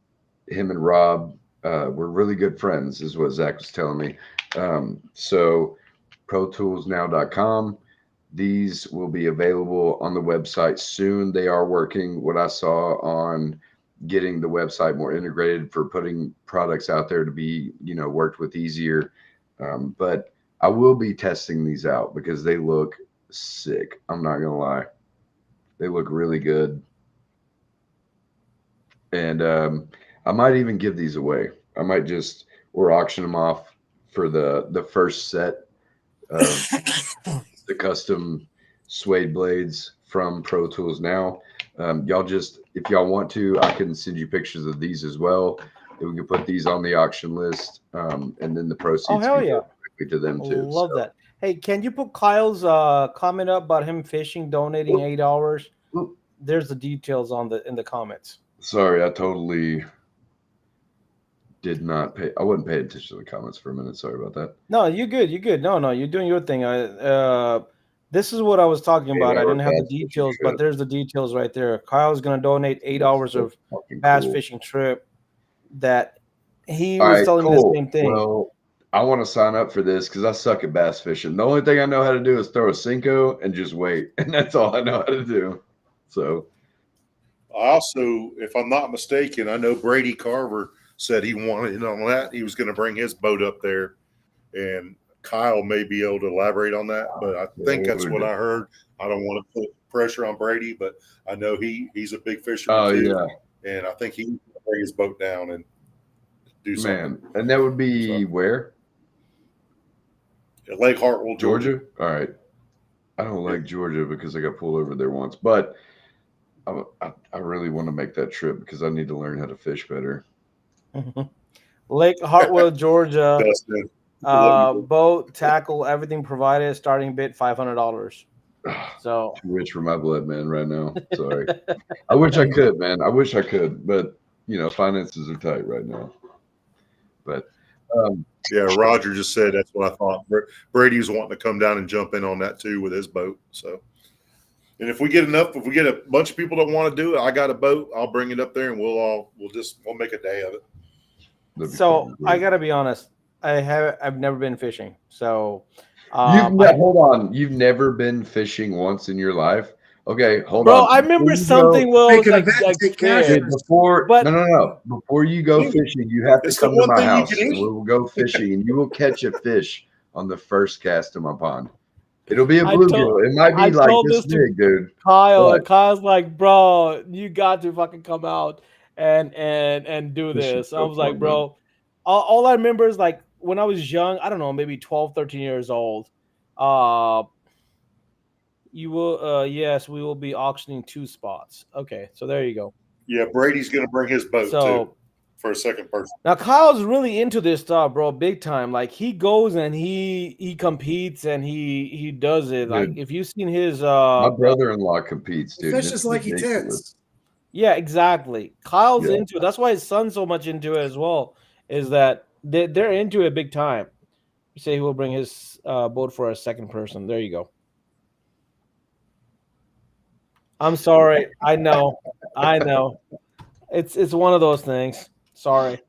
him and Rob were really good friends, is what Zach was telling me. So protoolsnow.com. These will be available on the website soon. They are working what I saw on getting the website more integrated for putting products out there to be, worked with easier. But I will be testing these out because they look sick. I'm not going to lie. They look really good. And I might even give these away. I might just or auction them off for the first set of the custom suede blades from Pro Tools Now. Y'all just, if y'all want to, I can send you pictures of these as well. And we can put these on the auction list, and then the proceeds Oh, hell can yeah. go directly to them too. Love that. Hey, can you put Kyle's comment up about him fishing, donating $8? There's the details in the comments. Sorry, I totally did not pay. I wasn't paying attention to the comments for a minute. Sorry about that. No, you're good. You're good. No, you're doing your thing. This is what I was talking about. I didn't have the details, but there's the details right there. Kyle's going to donate $8 of bass fishing trip that he was telling me the same thing. Well, I want to sign up for this because I suck at bass fishing. The only thing I know how to do is throw a Cinco and just wait. And that's all I know how to do. So I also, if I'm not mistaken, I know Brady Carver said he wanted in on that. He was going to bring his boat up there, and Kyle may be able to elaborate on that, but I think that's what I heard. I don't want to put pressure on Brady, but I know he's a big fisherman too. Yeah. And I think he can bring his boat down and do something. Man, and that would be where? Lake Hartwell, Georgia. All right. I don't like Georgia because I got pulled over there once, but I really want to make that trip because I need to learn how to fish better. Lake Hartwell, Georgia. Boat, tackle, everything provided. Starting bid $500. So too rich for my blood, man. Right now, sorry. I wish I could, man. I wish I could, but finances are tight right now. But yeah, Roger just said that's what I thought. Brady was wanting to come down and jump in on that too with his boat. So, and if we get a bunch of people that want to do it, I got a boat. I'll bring it up there and we'll make a day of it. So I gotta be honest. I've never been fishing. So Hold on. You've never been fishing once in your life? Okay, hold bro, on. I remember something where it Make was an like event, take cash. fish. But no. Before you go fishing, you have to It's the come to one my thing you house can and eat. we will go fishing and you will catch a fish on the first cast of my pond. It'll be a bluegill. It might I be like told this this to big, dude. Kyle, But and Kyle's like, bro, you got to fucking come out and do this shit's this. I so was like, fun, man. bro, all I remember is like when I was young, I don't know, maybe 12, 13 years old. You will yes, we will be auctioning 2 spots. Okay, so there you go. Yeah, Brady's going to bring his boat too So for a second person. now Kyle's really into this stuff, bro, big time. Like he goes and he competes and he does it. Like Dude, if you've seen his my brother-in-law competes, He dude. and fishes It's like he ridiculous. tits. yeah, exactly. Kyle's Yeah. into it. That's why his son's so much into it as well. Is that they're into it big time. You say he will bring his boat for a second person. There you go. I'm sorry. I know. I know. It's one of those things. Sorry.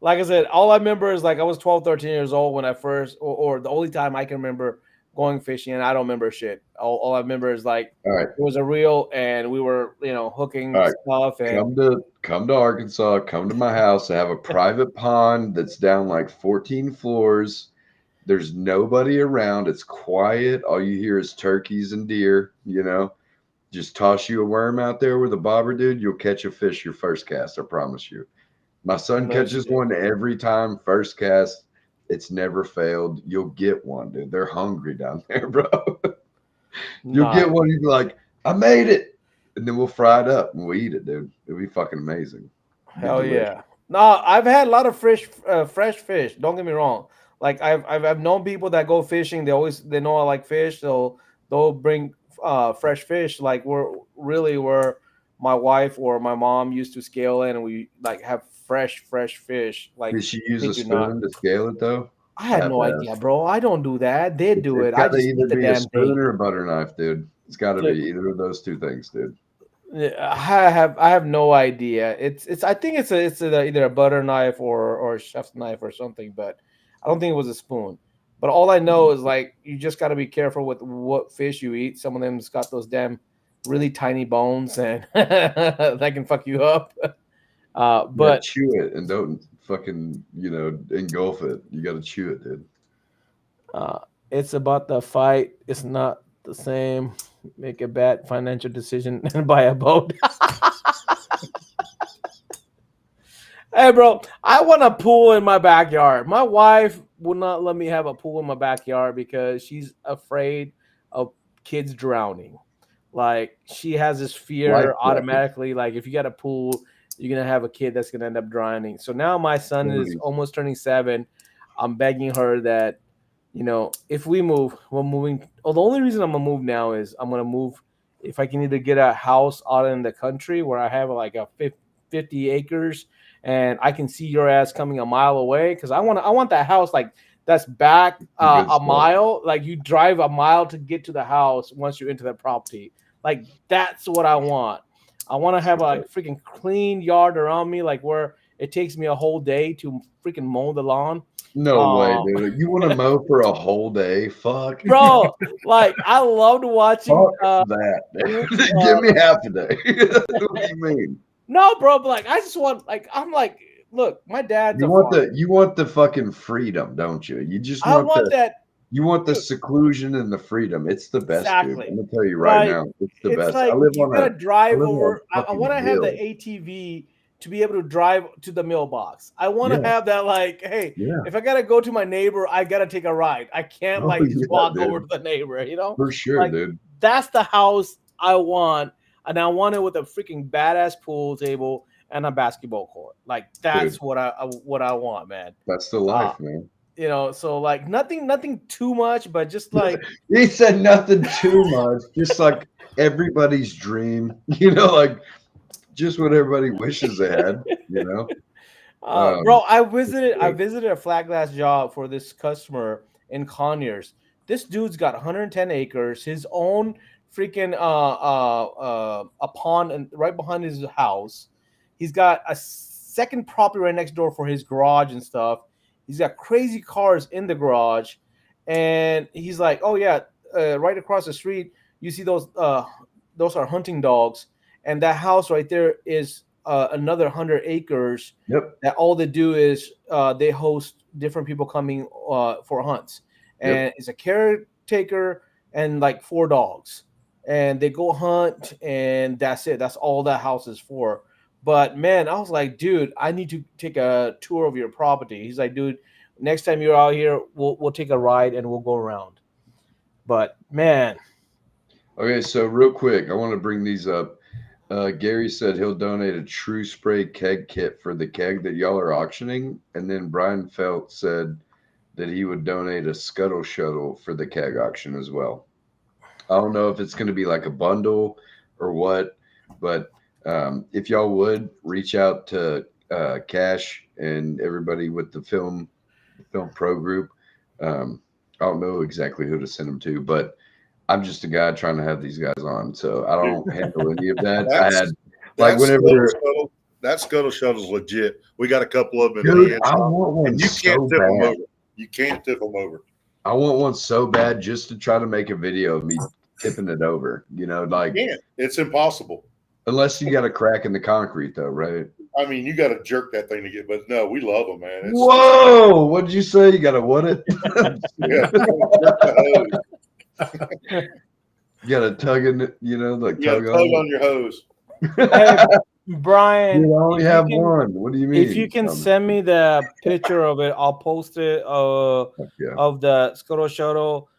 Like I said, all I remember is like I was 12, 13 years old when I first, or the only time I can remember going fishing, and I don't remember shit. All I remember is like All right. it was a reel, and we were, hooking All right. stuff, and Come to Arkansas, come to my house. I have a private pond that's down like 14 floors. There's nobody around. It's quiet. All you hear is turkeys and deer, Just toss you a worm out there with a bobber, dude. You'll catch a fish your first cast, I promise you. My son catches one every time, first cast. It's never failed. You'll get one, dude. They're hungry down there, bro. You'll get one. You'll be like, I made it. And then we'll fry it up and we'll eat it, dude. It'll be fucking amazing. Hell yeah. No, I've had a lot of fresh fish. Don't get me wrong. Like I've known people that go fishing. They know I like fish, so they'll bring fresh fish. Like where my wife or my mom used to scale in, and we like have fresh fish. Like Did she use they a do not. spoon to scale it though? I had no idea, bro. I don't do that. They do It's it. I got to just either eat the be a damn spoon thing. or a butter knife, dude. It's got to be either of those two things, dude. I have no idea. I think it's either a butter knife or a chef's knife or something, but I don't think it was a spoon. But all I know is like you just got to be careful with what fish you eat. Some of them's got those damn really tiny bones and that can fuck you up. But chew it and don't fucking engulf it. You got to chew it, dude. it's about the fight. It's not the same. Make a bad financial decision and buy a boat. Hey, bro, I want a pool in my backyard. My wife would not let me have a pool in my backyard because she's afraid of kids drowning. Like she has this fear automatically. Like if you got a pool, you're gonna have a kid that's gonna end up drowning. So now my son is almost turning 7. I'm begging her that, if we move, we're moving. Oh, the only reason I'm gonna move now is I'm gonna move if I can either get a house out in the country where I have like a 50 acres and I can see your ass coming a mile away, because I want that house like that's back a mile. Like you drive a mile to get to the house once you enter the property. Like that's what I want. I want to have a freaking clean yard around me, like where it takes me a whole day to freaking mow the lawn. No way, dude. You want to mow for a whole day? Fuck. Bro, like I loved watching that. Give me half a day. What do you mean? No, bro, but like I just want, like, I'm like, look, my dad's you want the fucking freedom, don't you? You just want that. You want the seclusion and the freedom. It's the best, exactly. Dude. I'm gonna tell you right now, it's the best. Like I live you on gotta drive over. I want to have the ATV to be able to drive to the mailbox. I want to have that, like, hey, if I gotta go to my neighbor, I gotta take a ride. I can't just walk over to the neighbor, For sure, like, dude. That's the house I want, and I want it with a freaking badass pool table and a basketball court. Like that's what I want, man. That's the life, man. So like nothing too much, but just like he said, nothing too much, just like everybody's dream, like just what everybody wishes they had, bro, I visited a flat glass job for this customer in Conyers. This dude's got 110 acres, his own freaking a pond and right behind his house. He's got a second property right next door for his garage and stuff. He's got crazy cars in the garage, and he's like, "Oh yeah, right across the street, you see those are hunting dogs, and that house right there is another 100 acres. Yep. That all they do is they host different people coming for hunts, and it's a caretaker and like 4 dogs, and they go hunt, and that's it. That's all that house is for." But man, I was like, dude, I need to take a tour of your property. He's like, dude, next time you're out here, we'll take a ride and we'll go around. But man, Okay, so real quick, I want to bring these up. Gary said he'll donate a True Spray keg kit for the keg that y'all are auctioning, and then Brian Felt said that he would donate a Scuttle Shuttle for the keg auction as well. I don't know if it's going to be like a bundle or what, but if y'all would reach out to Cash and everybody with the Film Pro group. I don't know exactly who to send them to, but I'm just a guy trying to have these guys on, so I don't handle any of that. I had like whenever that Scuttle Shuttle's legit. We got a couple of them. Dude, I want one and you so can't tip them bad. over. You can't tip them over. I want one so bad just to try to make a video of me tipping it over. You know, like it's impossible. Unless you got a crack in the concrete, though, right? I mean, you got to jerk that thing to get. But no, we love them, man. Whoa! What did you say? You got to what it? You got to tug in it, you know, like tug on your hose. Hey, Brian, you only have one. What do you mean? If you can send me the picture of it, I'll post it of the Scuttle Shuttle.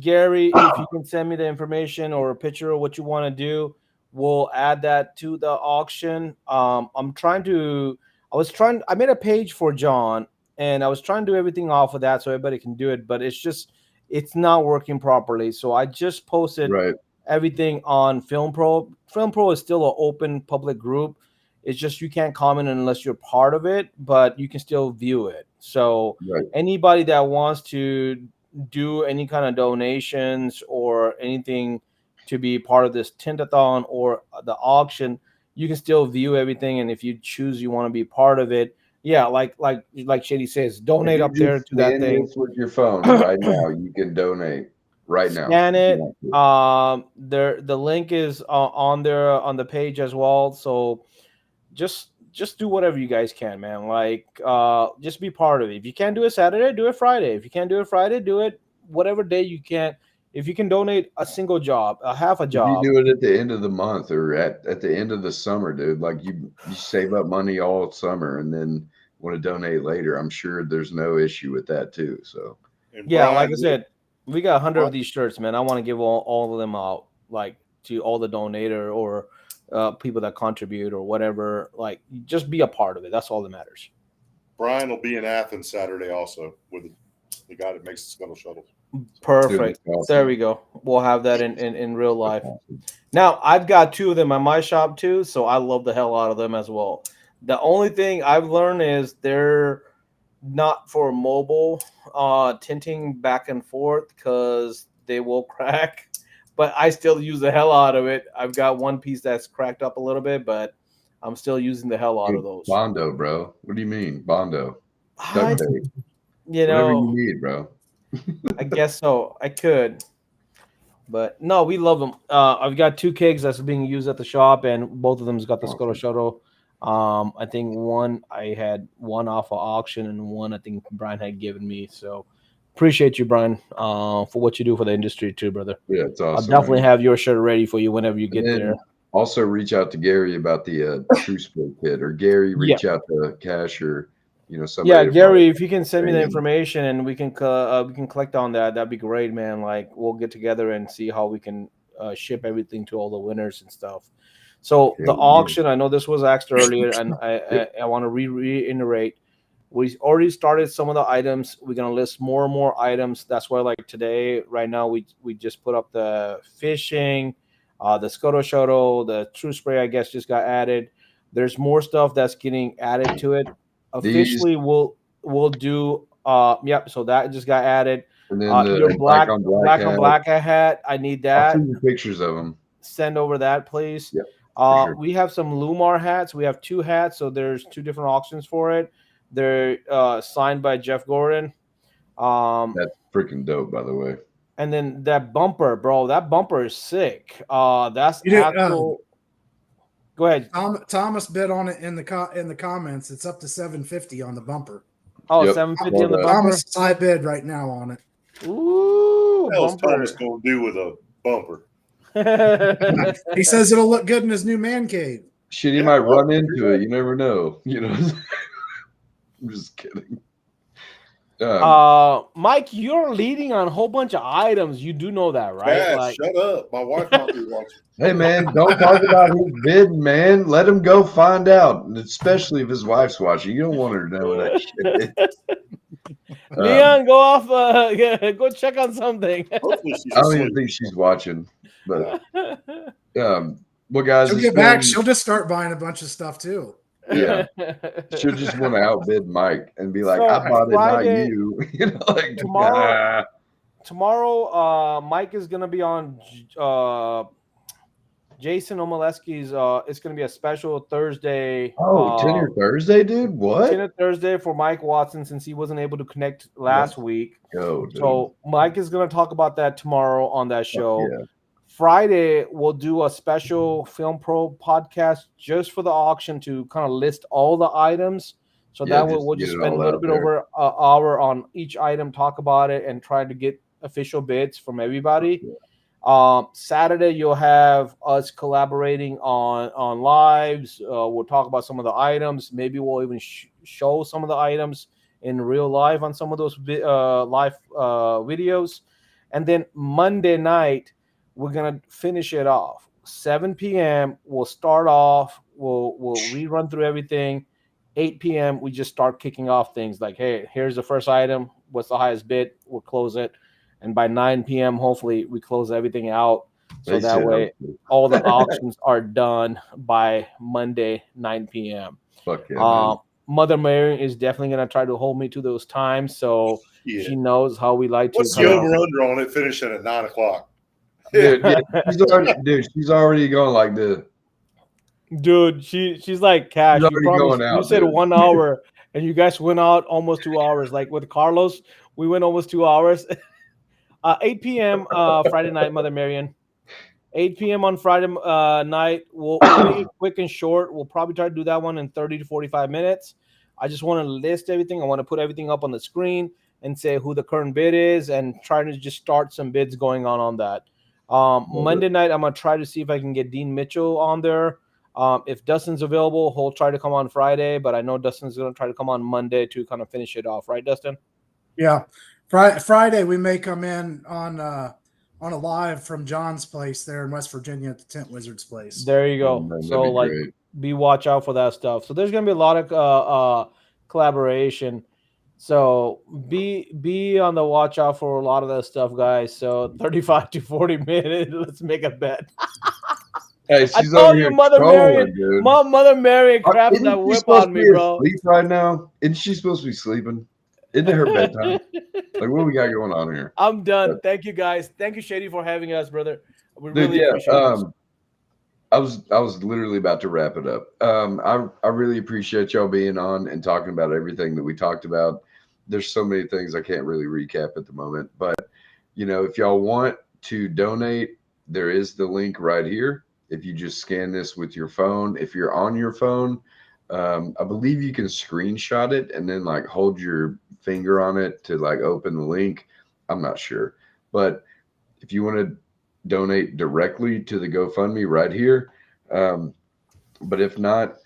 Gary, if you can send me the information or a picture of what you want to do, we'll add that to the auction. I made a page for John, and I was trying to do everything off of that so everybody can do it, but it's not working properly. So I just posted everything on Film Pro. Film Pro is still an open public group. It's just you can't comment unless you're part of it, but you can still view it. So anybody that wants to do any kind of donations or anything to be part of this Tint-A-Thon or the auction, you can still view everything. And if you choose you want to be part of it, like Shady says, donate up there to that thing. With your phone right now, you can donate right now. Scan it. The link is on there on the page as well. So just do whatever you guys can, man. Like just be part of it. If you can't do it Saturday, do it Friday. If you can't do it Friday, do it whatever day you can. If you can donate a single job, a half a job. If you do it at the end of the month or at the end of the summer, dude. Like you save up money all summer and then want to donate later. I'm sure there's no issue with that too. So yeah, Brian, like I said, we got 100 of these shirts, man. I want to give all of them out, like to all the donator or people that contribute or whatever. Like, just be a part of it. That's all that matters. Brian will be in Athens Saturday also with the guy that makes the Scuttle Shuttles. Perfect. Awesome. There we go. We'll have that in real life. Now, I've got 2 of them at my shop too, so I love the hell out of them as well. The only thing I've learned is they're not for mobile tinting back and forth because they will crack, but I still use the hell out of it. I've got one piece that's cracked up a little bit, but I'm still using the hell out of those. Bondo, bro. What do you mean, Bondo? You know, whatever you need, bro. I guess so. I could, but no, we love them. I've got 2 kegs that's being used at the shop, and both of them's got the Scuttle Shuttle. I think I had one off of auction, and one I think Brian had given me. So appreciate you, Brian, for what you do for the industry too, brother. Yeah, it's awesome. I'll definitely have your shirt ready for you whenever you get there. Also, reach out to Gary about the True Spray kit, or Gary, reach out to Cash or somebody. Yeah, Gary, if you can send me the information and we can collect on that, that'd be great, man. Like we'll get together and see how we can ship everything to all the winners and stuff. So the auction, I know this was asked earlier, and I want to reiterate. We already started some of the items. We're gonna list more and more items. That's why, like today, right now, we just put up the fishing, the Scuttle Shuttle, the True Spray. I guess just got added. There's more stuff that's getting added to it. Officially, we'll do. So that just got added. And then your black on black hat. I need that. I'll send you pictures of them. Send over that, please. Yep. sure. We have some Lumar hats. We have 2 hats, so there's 2 different auctions for it. They're signed by Jeff Gordon. That's freaking dope, by the way. And then that bumper, bro, that bumper is sick. That's You did, actual. Go ahead. Thomas bid on it in the comments. It's up to $750 on the bumper. Oh, Yep. 750 on the bumper. Thomas is high bid right now on it. Ooh, What else bumper. Thomas gonna do with a bumper? He says it'll look good in his new man cave. Shit, he Yeah, might well, run into it. You never know. You know, I'm just kidding. Mike, you're leading on a whole bunch of items. You do know that, right? Cash, Like, shut up. My wife might be watching. Hey man, don't talk about his bidding, man. Let him go find out, especially if his wife's watching. You don't want her to know that shit. Leon, go off. Go check on something. Hopefully she's I don't even asleep. think she's watching. But well, guys, She'll it's get back. been- She'll just start buying a bunch of stuff too. Yeah, she'll just want to outbid Mike and be like, So, "I bought it, Friday- not you." You know, like Tomorrow- Tomorrow, Mike is gonna be on Jason Omoleski's. It's gonna be a special Thursday. Oh, Tenor Thursday, dude. What? Tenor Thursday for Mike Watson since he wasn't able to connect last week. Go, dude. So Mike is gonna talk about that tomorrow on that show. Yeah. Friday, we'll do a special Film Pro podcast just for the auction to kind of list all the items. So Yeah, that way just we'll get just it spend a all little out bit there. over an hour on each item, talk about it, and try to get official bids from everybody. Saturday, you'll have us collaborating on lives. We'll talk about some of the items. Maybe we'll even show some of the items in real life on some of those live videos. And then Monday night, we're gonna finish it off 7 p.m. We'll start off. We'll rerun through everything. 8 p.m. we just start kicking off things like, hey, here's the first item. What's the highest bid? We'll close it. And by 9 p.m. hopefully we close everything out. So that way all the auctions are done by Monday 9 p.m. Fuck yeah, man. Mother Mary is definitely gonna try to hold me to those times, so she knows how we like What's to. the over under on it finishing at 9 o'clock? Dude, she's already going like this. Dude, she's like, Cash, She's you already promised, going out, you said dude. 1 hour and you guys went out almost 2 hours. Like with Carlos, we went almost 2 hours. 8 p.m. Friday night, Mother Marian. 8 p.m. on Friday night. We'll make it quick and short. We'll probably try to do that one in 30 to 45 minutes. I just want to list everything. I want to put everything up on the screen and say who the current bid is and try to just start some bids going on that. Monday night, I'm going to try to see if I can get Dean Mitchell on there. If Dustin's available, he'll try to come on Friday, but I know Dustin's going to try to come on Monday to kind of finish it off. Right, Dustin? Yeah. Friday, we may come in on a live from John's place there in West Virginia at the Tent Wizard's place. There you go. That'd So, be like, great. watch out for that stuff. So there's going to be a lot of collaboration. So be on the watch out for a lot of that stuff, guys. So 35 to 40 minutes. Let's make a bet. Hey, she's I over told here you, Mother trolling, Marian. dude. Mother Marian crapped Isn't that she whip supposed on to me, be bro. asleep right now? Isn't she supposed to be sleeping? Isn't it her bedtime? Like, what we got going on here? I'm done. Thank you, guys. Thank you, Shady, for having us, brother. We Dude, really appreciate it. I was literally about to wrap it up. I really appreciate y'all being on and talking about everything that we talked about. There's so many things I can't really recap at the moment, but you know, if y'all want to donate, there is the link right here. If you just scan this with your phone, if you're on your phone, I believe you can screenshot it and then like hold your finger on it to like open the link. I'm not sure, but if you want to donate directly to the GoFundMe right here. But if not,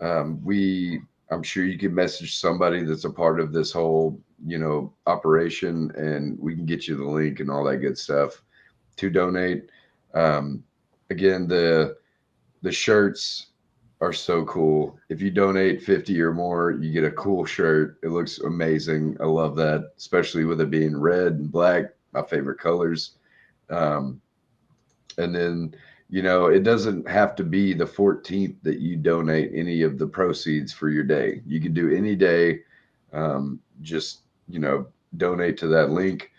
I'm sure you can message somebody that's a part of this whole, you know, operation, and we can get you the link and all that good stuff to donate. Again, the shirts are so cool. If you donate 50 or more, you get a cool shirt. It looks amazing. I love that, especially with it being red and black, my favorite colors. And then, you know, it doesn't have to be the 14th that you donate any of the proceeds for your day. You can do any day. Just, you know, donate to that link.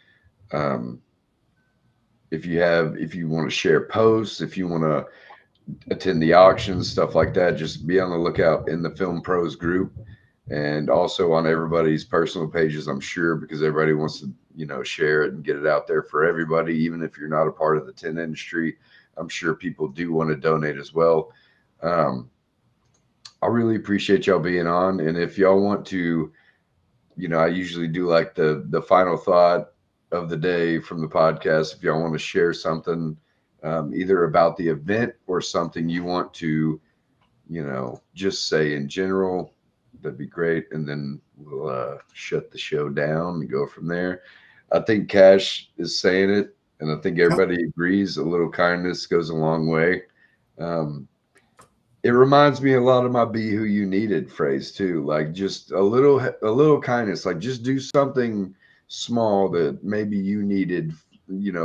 If you want to share posts, if you want to attend the auctions, stuff like that, just be on the lookout in the Film Pros group and also on everybody's personal pages, I'm sure, because everybody wants to, share it and get it out there for everybody. Even if you're not a part of the tent industry, I'm sure people do want to donate as well. I really appreciate y'all being on. And if y'all want to, I usually do like the final thought of the day from the podcast. If y'all want to share something, either about the event or something you want to, just say in general, that'd be great. And then we'll shut the show down and go from there. I think Cash is saying it, and I think everybody agrees. A little kindness goes a long way. It reminds me a lot of my "be who you needed" phrase too. Like just a little kindness. Like just do something small that maybe you needed,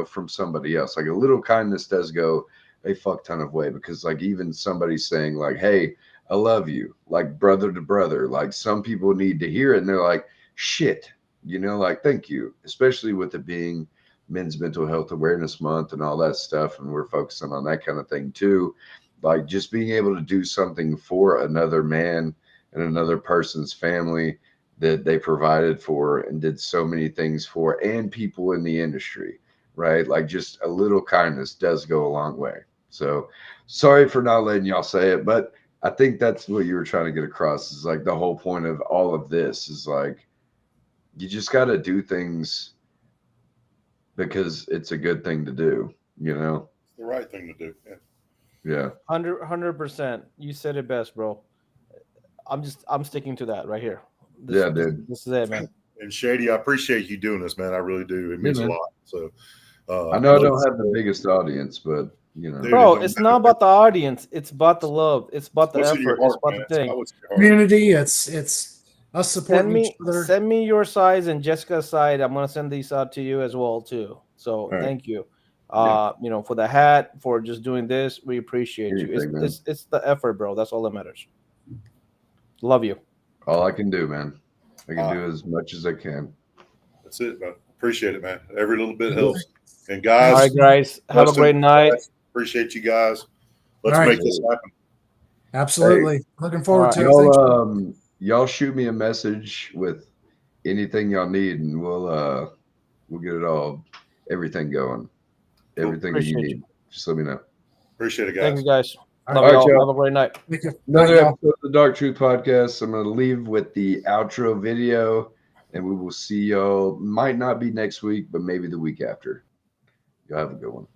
from somebody else. Like a little kindness does go a fuck ton of way, because like even somebody saying like, "Hey, I love you," like brother to brother. Like some people need to hear it, and they're like, "Shit," like thank you. Especially with it being Men's Mental Health Awareness Month and all that stuff, and we're focusing on that kind of thing too. Like just being able to do something for another man and another person's family that they provided for and did so many things for, and people in the industry, right? Like just a little kindness does go a long way. So sorry for not letting y'all say it, but I think that's what you were trying to get across, is like the whole point of all of this is like, you just got to do things because it's a good thing to do, It's the right thing to do. Yeah. 100%. You said it best, bro. I'm sticking to that right here. Dude. This is it, man. And Shady, I appreciate you doing this, man. I really do. It means a lot. So I know I don't have the biggest audience, but Dude, bro, it's not about the audience. It's about the love. It's about the what's effort. in your heart, It's about man? the thing. What's in your heart? Community, it's us supporting each other. Send me your size and Jessica's side. I'm gonna send these out to you as well too. So right. Thank you. For the hat, for just doing this, we appreciate you. It's the effort, bro. That's all that matters. Love you. All I can do, man. I can do as much as I can. That's it, man. Appreciate it, man. Every little bit helps. And guys, all right, guys, have a great night. Appreciate you guys. Let's Right. make this happen. Absolutely. Looking forward to it. Y'all shoot me a message with anything y'all need, and we'll get it all, everything going. Everything you need. Just let me know. Appreciate it, guys. Thanks, guys. All Love right, y'all. y'all. Have a great night. Another episode of the Dark Truth Podcast. I'm going to leave with the outro video, and we will see y'all. Might not be next week, but maybe the week after. Y'all have a good one.